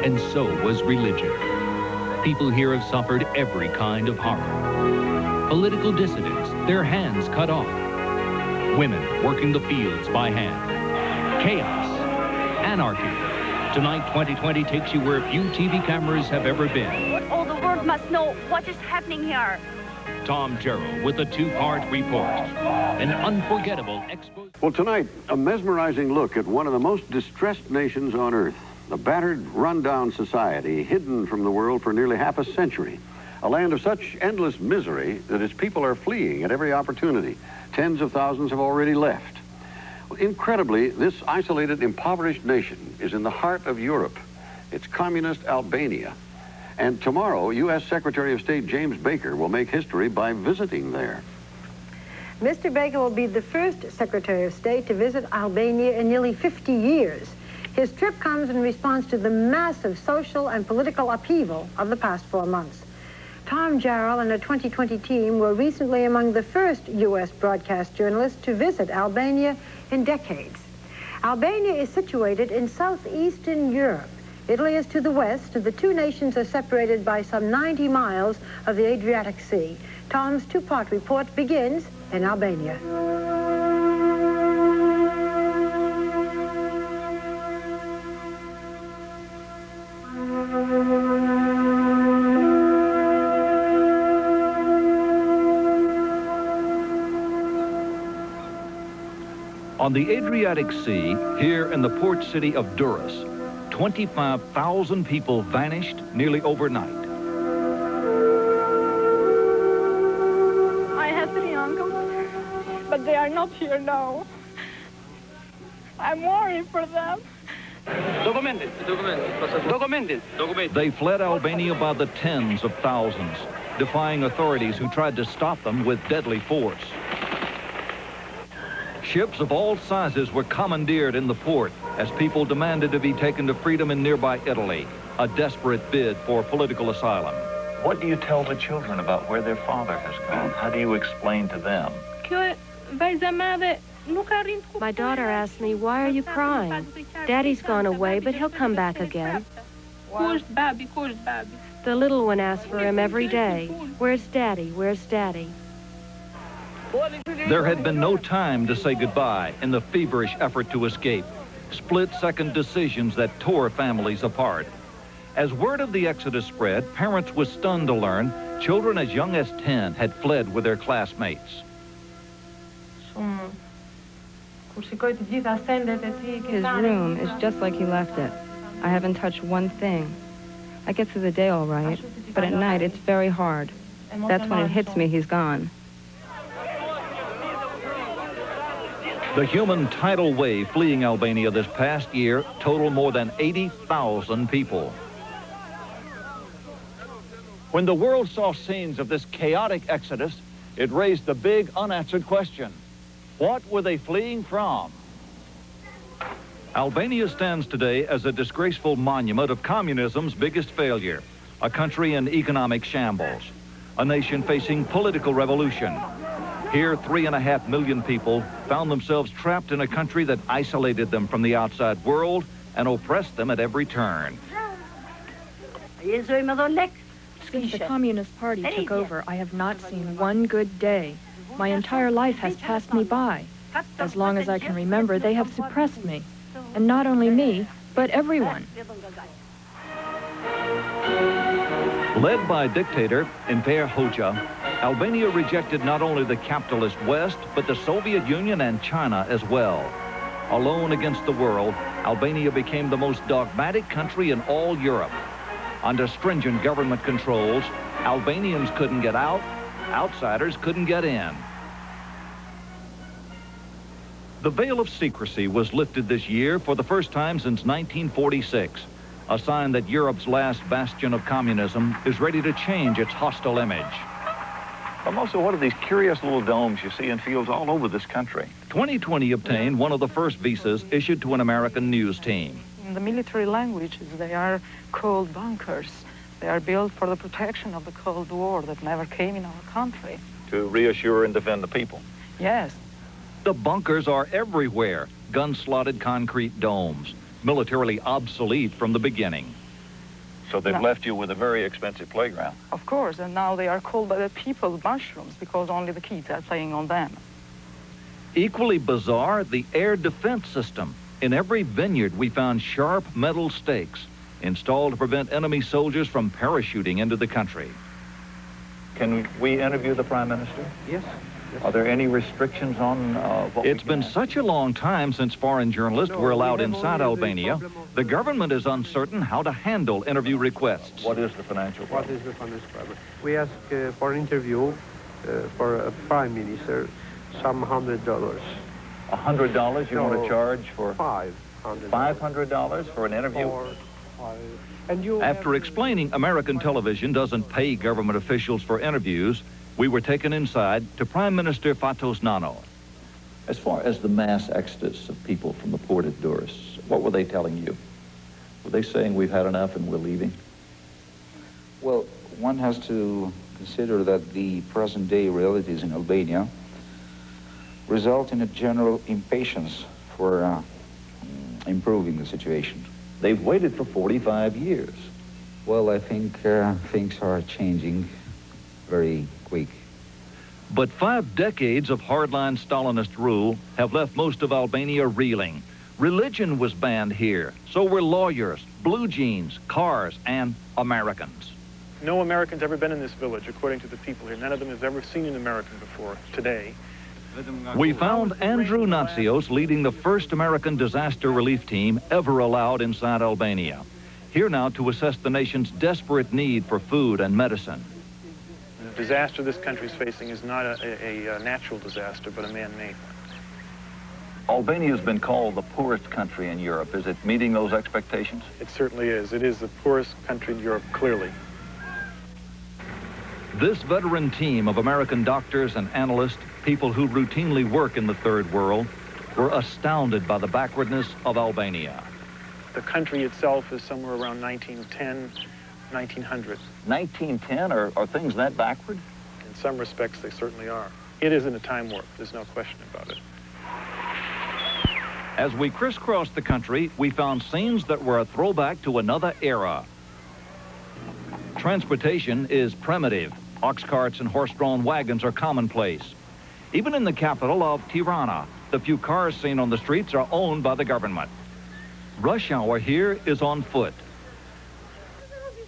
and so was religion. People here have suffered every kind of horror. Political dissidents, their hands cut off. Women working the fields by hand. Chaos, anarchy. Tonight, 2020 takes you where few TV cameras have ever been. All the world must know what is happening here. Tom Jarrow with a two-part report. An unforgettable expo. Well, tonight, a mesmerizing look at one of the most distressed nations on earth. A battered, run-down society hidden from the world for nearly half a century. A land of such endless misery that its people are fleeing at every opportunity. Tens of thousands have already left. Well, incredibly, this isolated, impoverished nation is in the heart of Europe. It's communist Albania. And tomorrow, U.S. Secretary of State James Baker will make history by visiting there. Mr. Baker will be the first Secretary of State to visit Albania in nearly 50 years. His trip comes in response to the massive social and political upheaval of the past 4 months. Tom Jarrell and a 2020 team were recently among the first U.S. broadcast journalists to visit Albania in decades. Albania is situated in southeastern Europe. Italy is to the west, and the two nations are separated by some 90 miles of the Adriatic Sea. Tom's two-part report begins in Albania. On the Adriatic Sea, here in the port city of Durrës, 25,000 people vanished nearly overnight. I had 3 uncles, but they are not here now. I'm worried for them. They fled Albania by the tens of thousands, defying authorities who tried to stop them with deadly force. Ships of all sizes were commandeered in the port as people demanded to be taken to freedom in nearby Italy, a desperate bid for political asylum. What do you tell the children about where their father has gone? How do you explain to them? My daughter asked me, why are you crying? Daddy's gone away, but he'll come back again. The little one asks for him every day. Where's Daddy? Where's Daddy? There had been no time to say goodbye in the feverish effort to escape. Split-second decisions that tore families apart. As word of the exodus spread, parents were stunned to learn children as young as 10 had fled with their classmates. His room is just like he left it. I haven't touched one thing. I get through the day all right, but at night it's very hard. That's when it hits me he's gone. The human tidal wave fleeing Albania this past year totaled more than 80,000 people. When the world saw scenes of this chaotic exodus, it raised the big unanswered question. What were they fleeing from? Albania stands today as a disgraceful monument of communism's biggest failure, a country in economic shambles, a nation facing political revolution. Here, 3.5 million people found themselves trapped in a country that isolated them from the outside world and oppressed them at every turn. Since the Communist Party took over, I have not seen one good day. My entire life has passed me by. As long as I can remember, they have suppressed me. And not only me, but everyone. Led by dictator Enver Hoxha, Albania rejected not only the capitalist West, but the Soviet Union and China as well. Alone against the world, Albania became the most dogmatic country in all Europe. Under stringent government controls, Albanians couldn't get out, outsiders couldn't get in. The veil of secrecy was lifted this year for the first time since 1946, a sign that Europe's last bastion of communism is ready to change its hostile image. But also, what are these curious little domes you see in fields all over this country? 2020 obtained one of the first visas issued to an American news team. In the military languages, they are called bunkers. They are built for the protection of the Cold War that never came in our country. To reassure and defend the people. Yes. The bunkers are everywhere, gun-slotted concrete domes, militarily obsolete from the beginning. So they've left you with a very expensive playground. Of course, and now they are called by the people mushrooms because only the kids are playing on them. Equally bizarre, the air defense system. In every vineyard, we found sharp metal stakes installed to prevent enemy soldiers from parachuting into the country. Can we interview the Prime Minister? Yes. Are there any restrictions on what It's been such a long time since foreign journalists were allowed inside Albania. The government is uncertain how to handle interview requests. What is the financial problem? What is the financial problem? We ask for an interview for a prime minister, some $100. $100 you want to charge for? $500. $500 for an interview? After explaining American television doesn't pay government officials for interviews, we were taken inside to Prime Minister Fatos Nano. As far as the mass exodus of people from the port at Durrës, what were they telling you? Were they saying we've had enough and we're leaving? Well, one has to consider that the present-day realities in Albania result in a general impatience for improving the situation. They've waited for 45 years. Well, I think things are changing very quick. But 5 decades of hardline Stalinist rule have left most of Albania reeling. Religion was banned here, so were lawyers, blue jeans, cars, and Americans. No American's ever been in this village, according to the people here. None of them has ever seen an American before, today. We found Andrew Natsios leading the first American disaster relief team ever allowed inside Albania. Here now to assess the nation's desperate need for food and medicine. The disaster this country is facing is not a natural disaster, but a man-made one. Albania has been called the poorest country in Europe. Is it meeting those expectations? It certainly is. It is the poorest country in Europe, clearly. This veteran team of American doctors and analysts, people who routinely work in the third world, were astounded by the backwardness of Albania. The country itself is somewhere around 1910, 1900. 1910? Are things that backward? In some respects, they certainly are. It isn't a time warp. There's no question about it. As we crisscrossed the country, we found scenes that were a throwback to another era. Transportation is primitive. Ox carts and horse-drawn wagons are commonplace. Even in the capital of Tirana, the few cars seen on the streets are owned by the government. Rush hour here is on foot.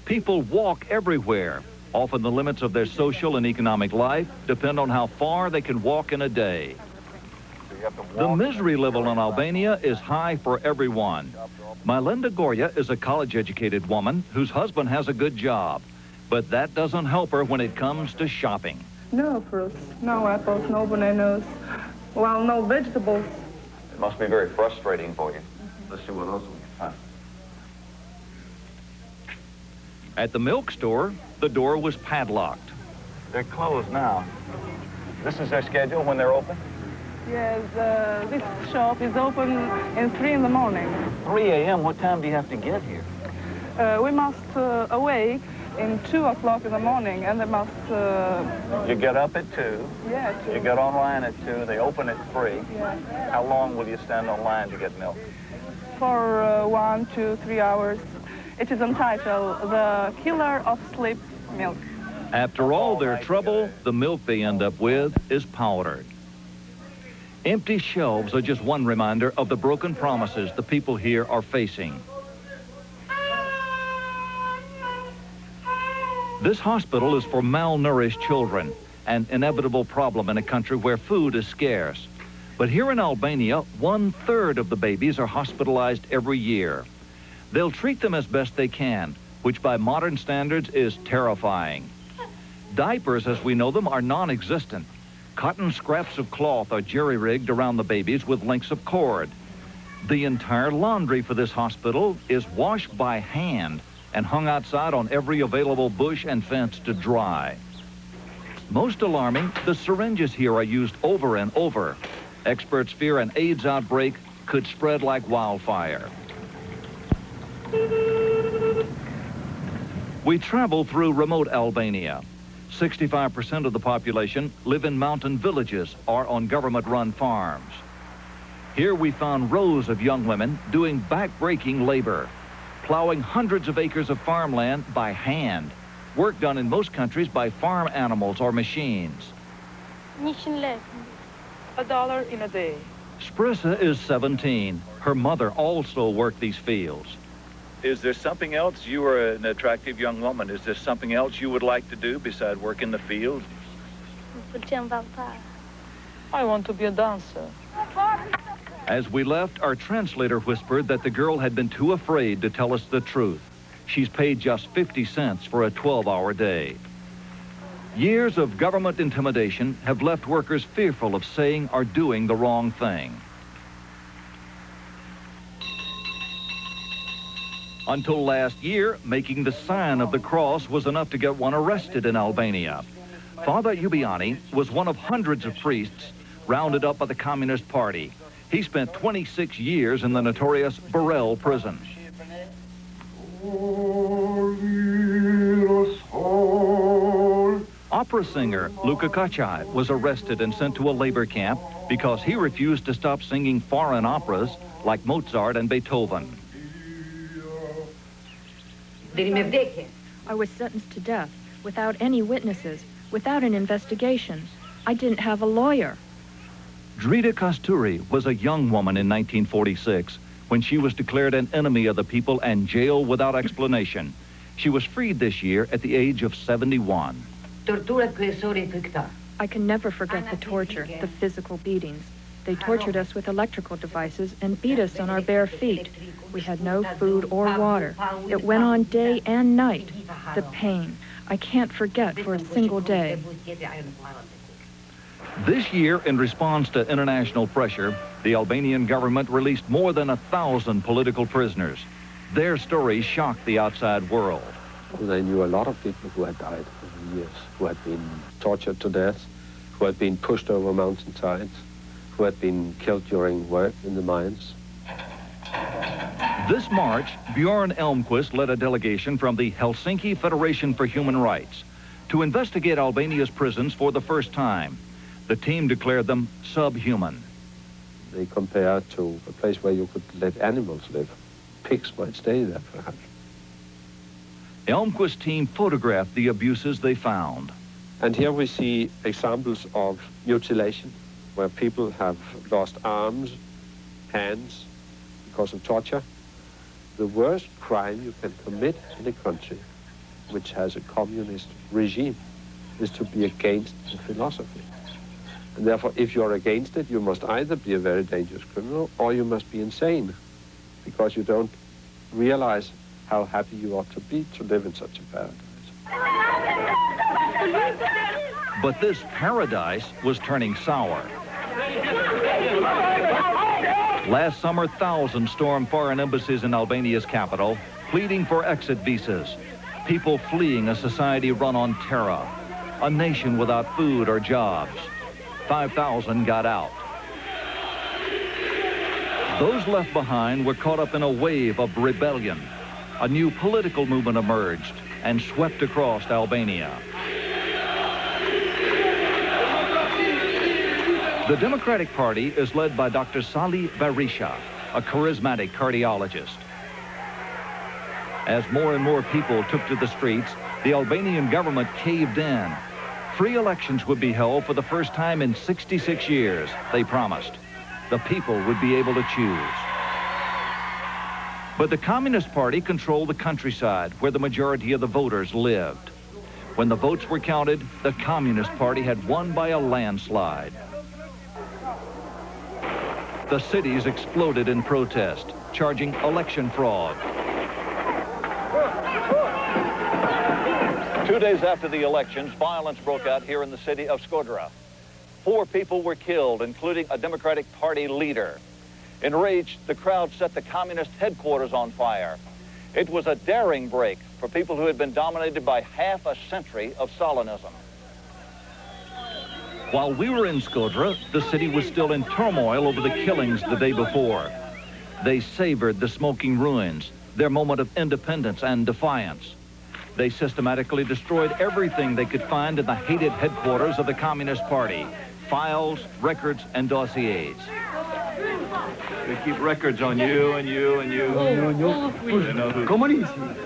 People walk everywhere. Often the limits of their social and economic life depend on how far they can walk in a day. The misery level in Albania is high for everyone. Mylenda Gorja is a college-educated woman whose husband has a good job, but that doesn't help her when it comes to shopping. No fruits, no apples, no bananas, well, no vegetables. It must be very frustrating for you. Let's see what else we can find. At the milk store, the door was padlocked. They're closed now. This is their schedule when they're open? Yes, this shop is open at 3 in the morning. 3 a.m.? What time do you have to get here? We must awake in 2 o'clock in the morning, and they must... You get up at 2. Yeah, 2. You get online at 2. They open at 3. Yeah. How long will you stand online to get milk? For 1, 2, 3 hours. It is entitled The Killer of Sleep Milk. After all their trouble, the milk they end up with is powdered. Empty shelves are just one reminder of the broken promises the people here are facing. This hospital is for malnourished children, an inevitable problem in a country where food is scarce. But here in Albania, 1/3 of the babies are hospitalized every year. They'll treat them as best they can, which by modern standards is terrifying. Diapers, as we know them, are non-existent. Cotton scraps of cloth are jerry-rigged around the babies with lengths of cord. The entire laundry for this hospital is washed by hand and hung outside on every available bush and fence to dry. Most alarming, the syringes here are used over and over. Experts fear an AIDS outbreak could spread like wildfire. We travel through remote Albania. 65% of the population live in mountain villages or on government-run farms. Here we found rows of young women doing back-breaking labor, plowing hundreds of acres of farmland by hand, work done in most countries by farm animals or machines. $1 in a day. Sprissa is 17. Her mother also worked these fields. Is there something else? You are an attractive young woman. Is there something else you would like to do besides work in the field? I want to be a dancer. As we left, our translator whispered that the girl had been too afraid to tell us the truth. She's paid just 50 cents for a 12-hour day. Years of government intimidation have left workers fearful of saying or doing the wrong thing. Until last year, making the sign of the cross was enough to get one arrested in Albania. Father Ubiani was one of hundreds of priests rounded up by the Communist Party. He spent 26 years in the notorious Burrell prison. Opera singer Luka Kachai was arrested and sent to a labor camp because he refused to stop singing foreign operas like Mozart and Beethoven. I was sentenced to death without any witnesses, without an investigation. I didn't have a lawyer. Drita Kasturi was a young woman in 1946 when she was declared an enemy of the people and jailed without explanation. She was freed this year at the age of 71. I can never forget the torture, the physical beatings. They tortured us with electrical devices and beat us on our bare feet. We had no food or water. It went on day and night. The pain, I can't forget for a single day. This year, in response to international pressure, the Albanian government released more than 1,000 political prisoners. Their stories shocked the outside world. They knew a lot of people who had died over the years, who had been tortured to death, who had been pushed over mountainsides, who had been killed during work in the mines. This March, Bjorn Elmquist led a delegation from the Helsinki Federation for Human Rights to investigate Albania's prisons for the first time. The team declared them subhuman. They compare to a place where you could let animals live. Pigs might stay there, perhaps. Elmquist's team photographed the abuses they found. And here we see examples of mutilation, where people have lost arms, hands, because of torture. The worst crime you can commit in a country which has a communist regime is to be against the philosophy. And therefore, if you're against it, you must either be a very dangerous criminal or you must be insane, because you don't realize how happy you ought to be to live in such a paradise. But this paradise was turning sour. Last summer, thousands stormed foreign embassies in Albania's capital, pleading for exit visas. People fleeing a society run on terror, a nation without food or jobs. 5,000 got out. Those left behind were caught up in a wave of rebellion. A new political movement emerged and swept across Albania. The Democratic Party is led by Dr. Sali Berisha, a charismatic cardiologist. As more and more people took to the streets, the Albanian government caved in. Free elections would be held for the first time in 66 years, they promised. The people would be able to choose. But the Communist Party controlled the countryside where the majority of the voters lived. When the votes were counted, the Communist Party had won by a landslide. The cities exploded in protest, charging election fraud. 2 days after the elections, violence broke out here in the city of Shkodra. 4 people were killed, including a Democratic Party leader. Enraged, the crowd set the communist headquarters on fire. It was a daring break for people who had been dominated by half a century of Stalinism. While we were in Shkodra, the city was still in turmoil over the killings the day before. They savored the smoking ruins, their moment of independence and defiance. They systematically destroyed everything they could find in the hated headquarters of the Communist Party: files, records, and dossiers. They keep records on you and you and you.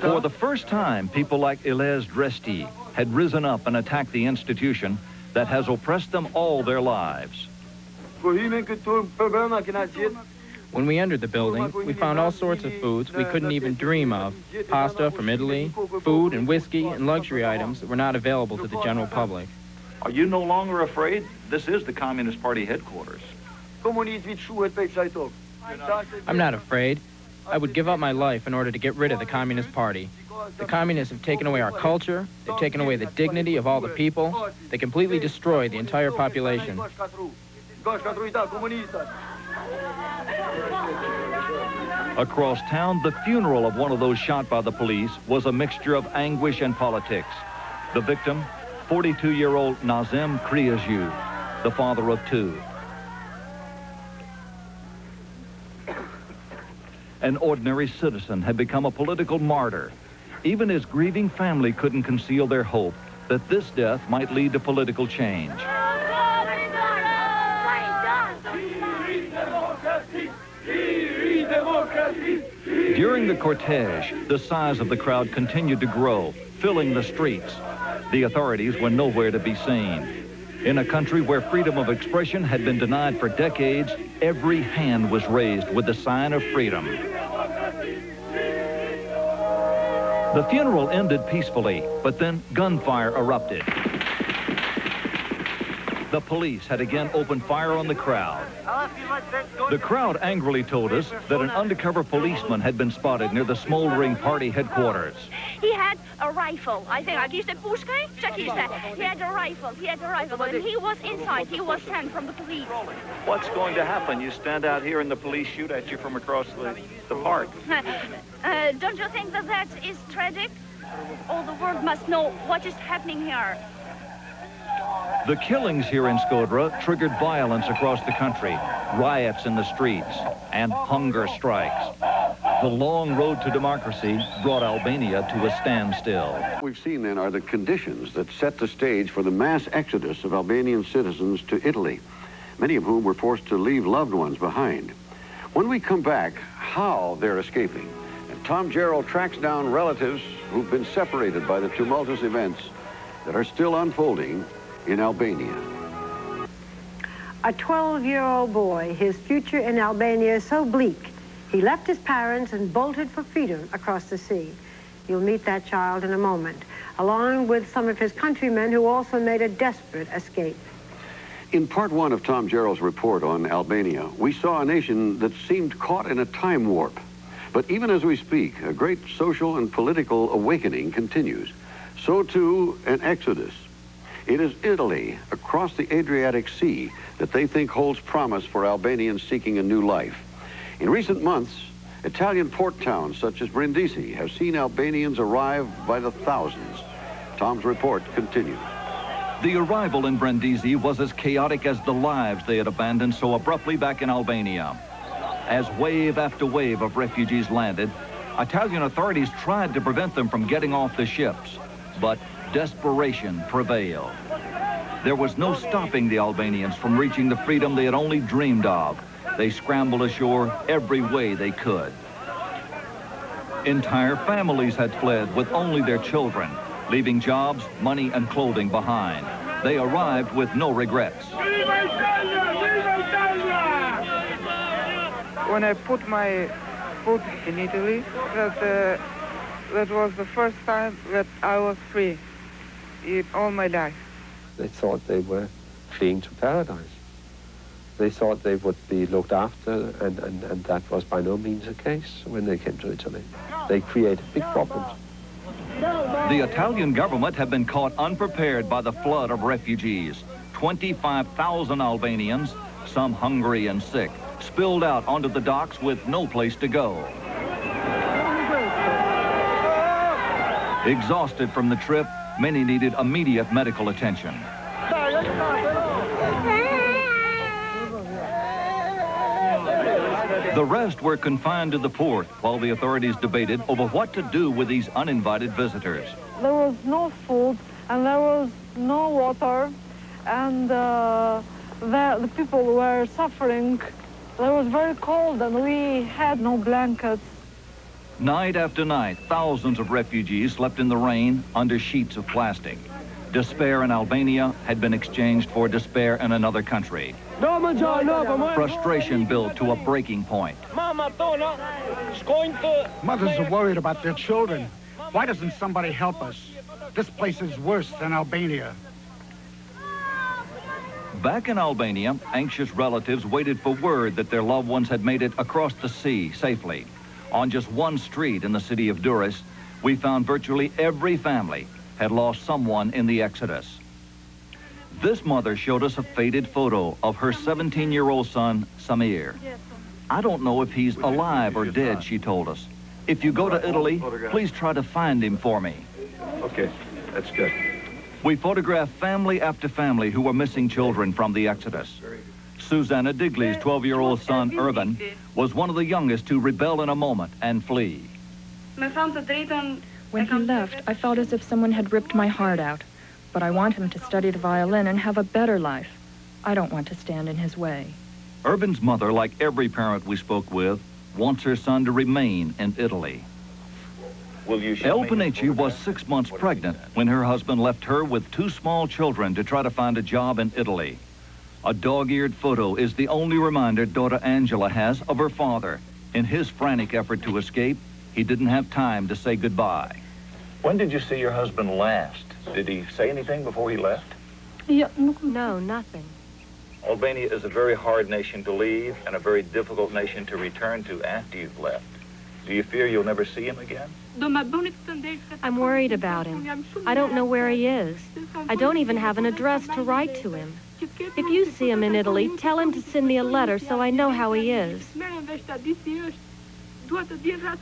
For the first time, people like Ilez Dresti had risen up and attacked the institution that has oppressed them all their lives. When we entered the building, we found all sorts of foods we couldn't even dream of. Pasta from Italy, food and whiskey and luxury items that were not available to the general public. Are you no longer afraid? This is the Communist Party headquarters. I'm not afraid. I would give up my life in order to get rid of the Communist Party. The communists have taken away our culture, they've taken away the dignity of all the people, they completely destroyed the entire population. Across town, the funeral of one of those shot by the police was a mixture of anguish and politics. The victim, 42-year-old Nazem Kriyazu, the father of 2. An ordinary citizen had become a political martyr. Even his grieving family couldn't conceal their hope that this death might lead to political change. During the cortege, the size of the crowd continued to grow, filling the streets. The authorities were nowhere to be seen. In a country where freedom of expression had been denied for decades, every hand was raised with the sign of freedom. The funeral ended peacefully, but then gunfire erupted. The police had again opened fire on the crowd. The crowd angrily told us that an undercover policeman had been spotted near the smoldering party headquarters. He had a rifle. I think he had a rifle. But when he was inside, he was sent from the police. What's going to happen? You stand out here and the police shoot at you from across the park. Don't you think that is tragic? All the world must know what is happening here. The killings here in Shkodra triggered violence across the country, riots in the streets, and hunger strikes. The long road to democracy brought Albania to a standstill. What we've seen then are the conditions that set the stage for the mass exodus of Albanian citizens to Italy, many of whom were forced to leave loved ones behind. When we come back, how they're escaping. And Tom Gerald tracks down relatives who've been separated by the tumultuous events that are still unfolding in Albania. A 12-year-old boy, his future in Albania is so bleak, he left his parents and bolted for freedom across the sea. You'll meet that child in a moment, along with some of his countrymen who also made a desperate escape. In part one of Tom Gerald's report on Albania, we saw a nation that seemed caught in a time warp. But even as we speak, a great social and political awakening continues. So too, an exodus. It is Italy, across the Adriatic Sea, that they think holds promise for Albanians seeking a new life. In recent months, Italian port towns such as Brindisi have seen Albanians arrive by the thousands. Tom's report continues. The arrival in Brindisi was as chaotic as the lives they had abandoned so abruptly back in Albania. As wave after wave of refugees landed, Italian authorities tried to prevent them from getting off the ships, but desperation prevailed. There was no stopping the Albanians from reaching the freedom they had only dreamed of. They scrambled ashore every way they could. Entire families had fled with only their children, leaving jobs, money, and clothing behind. They arrived with no regrets. When I put my foot in Italy, that was the first time that I was free in all my life. They thought they were fleeing to paradise. They thought they would be looked after, and that was by no means the case when they came to Italy. They created big problems. The Italian government had been caught unprepared by the flood of refugees. 25,000 Albanians, some hungry and sick, spilled out onto the docks with no place to go. Exhausted from the trip, many needed immediate medical attention. The rest were confined to the port while the authorities debated over what to do with these uninvited visitors. There was no food and there was no water, and the people were suffering. It was very cold and we had no blankets. Night after night, thousands of refugees slept in the rain under sheets of plastic. Despair in Albania had been exchanged for despair in another country. Frustration built to a breaking point. Mothers are worried about their children. Why doesn't somebody help us? This place is worse than Albania. Back in Albania, anxious relatives waited for word that their loved ones had made it across the sea safely. On just one street in the city of Durrës, we found virtually every family had lost someone in the exodus. This mother showed us a faded photo of her 17-year-old son, Samir. I don't know if he's alive or dead, she told us. If you go to Italy, please try to find him for me. Okay, that's good. We photographed family after family who were missing children from the exodus. Susanna Digley's 12-year-old son, Urban, was one of the youngest to rebel in a moment and flee. When he left, I felt as if someone had ripped my heart out. but I want him to study the violin and have a better life. I don't want to stand in his way. Irvin's mother, like every parent we spoke with, wants her son to remain in Italy. El Panici was 6 months pregnant when her husband left her with 2 small children to try to find a job in Italy. A dog-eared photo is the only reminder daughter Angela has of her father. In his frantic effort to escape, he didn't have time to say goodbye. When did you see your husband last? Did he say anything before he left? No, nothing. Albania is a very hard nation to leave and a very difficult nation to return to after you've left. Do you fear you'll never see him again? I'm worried about him. I don't know where he is. I don't even have an address to write to him. If you see him in Italy, tell him to send me a letter so I know how he is.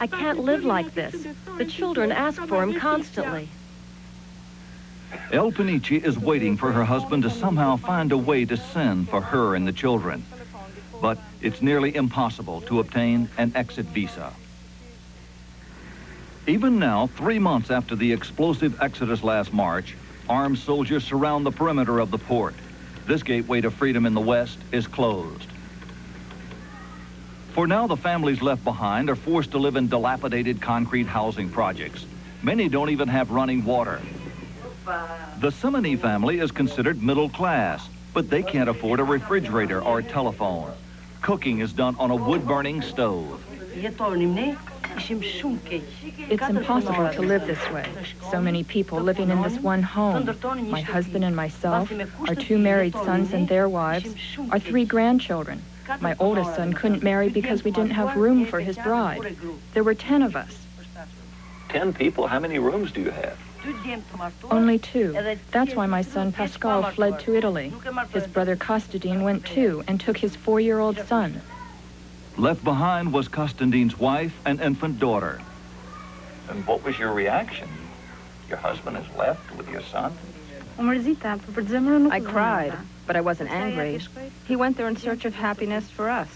I can't live like this. The children ask for him constantly. El Panici is waiting for her husband to somehow find a way to send for her and the children. But it's nearly impossible to obtain an exit visa. Even now, 3 months after the explosive exodus last March, armed soldiers surround the perimeter of the port. This gateway to freedom in the West is closed. For now, the families left behind are forced to live in dilapidated concrete housing projects. Many don't even have running water. The Simony family is considered middle class, but they can't afford a refrigerator or a telephone. Cooking is done on a wood-burning stove. It's impossible to live this way. So many people living in this one home. My husband and myself, our 2 married sons and their wives, our 3 grandchildren. My oldest son couldn't marry because we didn't have room for his bride. There were 10 of us. 10 people? How many rooms do you have? Only 2. That's why my son Pascal fled to Italy. His brother Kostadin went too and took his 4-year-old son. Left behind was Kostadin's wife and infant daughter. And what was your reaction? Your husband is left with your son? I cried, but I wasn't angry. He went there in search of happiness for us.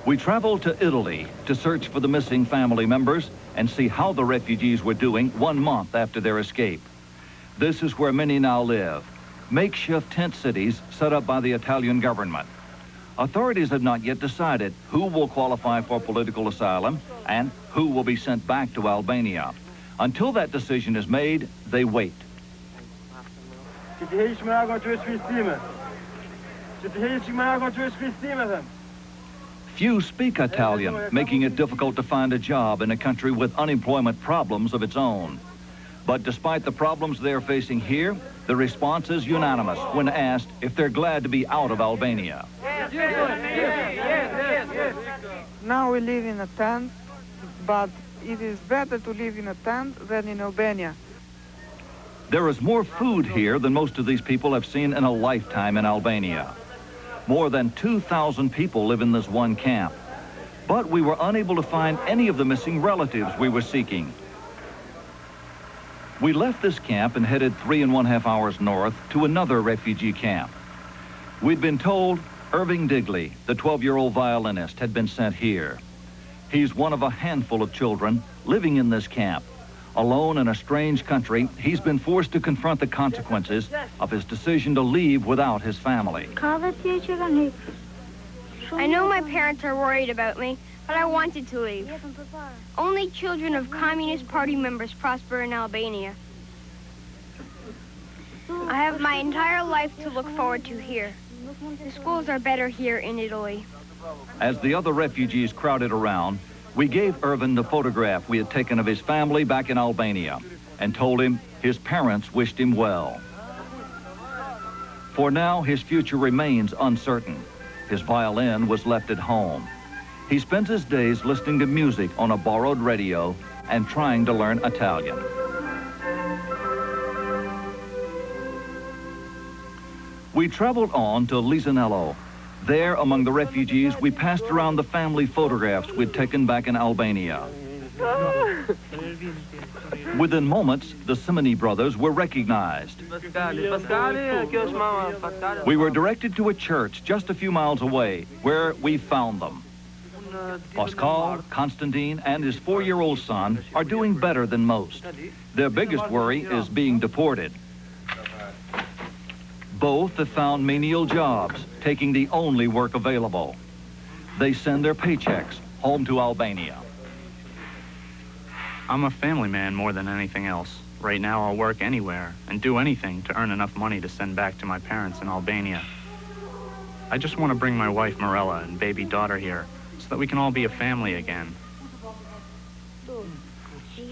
We traveled to Italy to search for the missing family members and see how the refugees were doing 1 month after their escape. This is where many now live, makeshift tent cities set up by the Italian government. Authorities have not yet decided who will qualify for political asylum and who will be sent back to Albania. Until that decision is made, they wait. Few speak Italian, making it difficult to find a job in a country with unemployment problems of its own. But despite the problems they're facing here, the response is unanimous when asked if they're glad to be out of Albania. Now we live in a tent, but it is better to live in a tent than in Albania. There is more food here than most of these people have seen in a lifetime in Albania. More than 2,000 people live in this one camp. But we were unable to find any of the missing relatives we were seeking. We left this camp and headed 3.5 hours north to another refugee camp. We'd been told Irving Digley, the 12-year-old violinist, had been sent here. He's one of a handful of children living in this camp. Alone in a strange country, he's been forced to confront the consequences of his decision to leave without his family. I know my parents are worried about me, but I wanted to leave. Only children of Communist Party members prosper in Albania. I have my entire life to look forward to here. The schools are better here in Italy. As the other refugees crowded around, we gave Irvin the photograph we had taken of his family back in Albania and told him his parents wished him well. For now, his future remains uncertain. His violin was left at home. He spends his days listening to music on a borrowed radio and trying to learn Italian. We traveled on to Lisanello. There, among the refugees, we passed around the family photographs we'd taken back in Albania. Within moments, the Simony brothers were recognized. We were directed to a church just a few miles away, where we found them. Pascal, Konstantin, and his 4-year-old son are doing better than most. Their biggest worry is being deported. Both have found menial jobs, taking the only work available. They send their paychecks home to Albania. I'm a family man more than anything else. Right now I'll work anywhere and do anything to earn enough money to send back to my parents in Albania. I just want to bring my wife Mirella and baby daughter here so that we can all be a family again.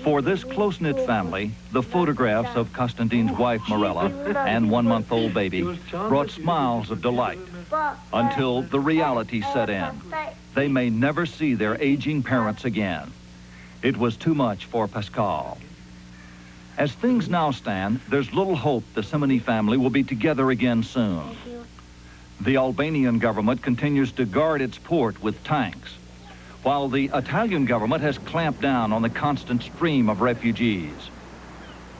For this close-knit family, the photographs of Konstantin's wife Mirella and 1-month-old baby brought smiles of delight until the reality set in. They may never see their aging parents again. It was too much for Pascal. As things now stand, there's little hope the Simony family will be together again soon. The Albanian government continues to guard its port with tanks, while the Italian government has clamped down on the constant stream of refugees.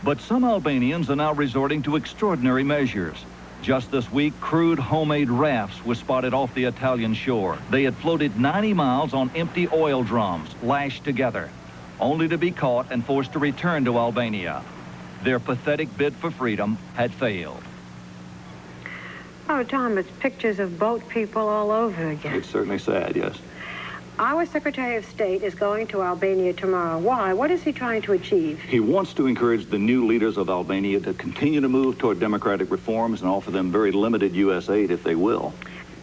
But some Albanians are now resorting to extraordinary measures. Just this week, crude homemade rafts were spotted off the Italian shore. They had floated 90 miles on empty oil drums, lashed together, only to be caught and forced to return to Albania. Their pathetic bid for freedom had failed. Oh, Tom, it's pictures of boat people all over again. It's certainly sad, yes. Our Secretary of State is going to Albania tomorrow. Why? What is he trying to achieve? He wants to encourage the new leaders of Albania to continue to move toward democratic reforms and offer them very limited U.S. aid if they will.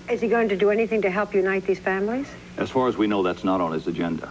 Is he going to do anything to help unite these families? As far as we know, that's not on his agenda.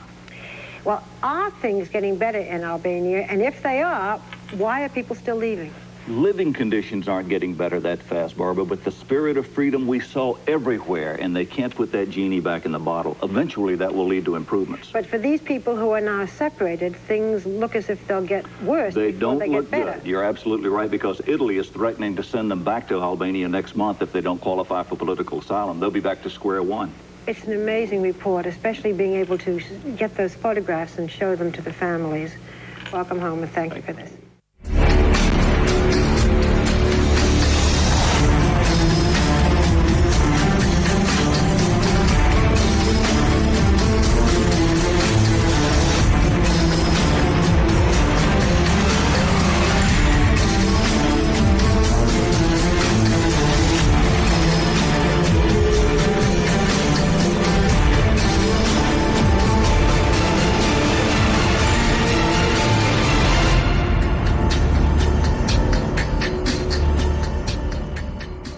Well, are things getting better in Albania? And if they are, why are people still leaving? Living conditions aren't getting better that fast, Barbara, but the spirit of freedom we saw everywhere, and they can't put that genie back in the bottle. Eventually, that will lead to improvements. But for these people who are now separated, things look as if they'll get worse They before don't they look get better. good. You're absolutely right, because Italy is threatening to send them back to Albania next month if they don't qualify for political asylum. They'll be back to square one. It's an amazing report, especially being able to get those photographs and show them to the families. Welcome home, and thank you for this.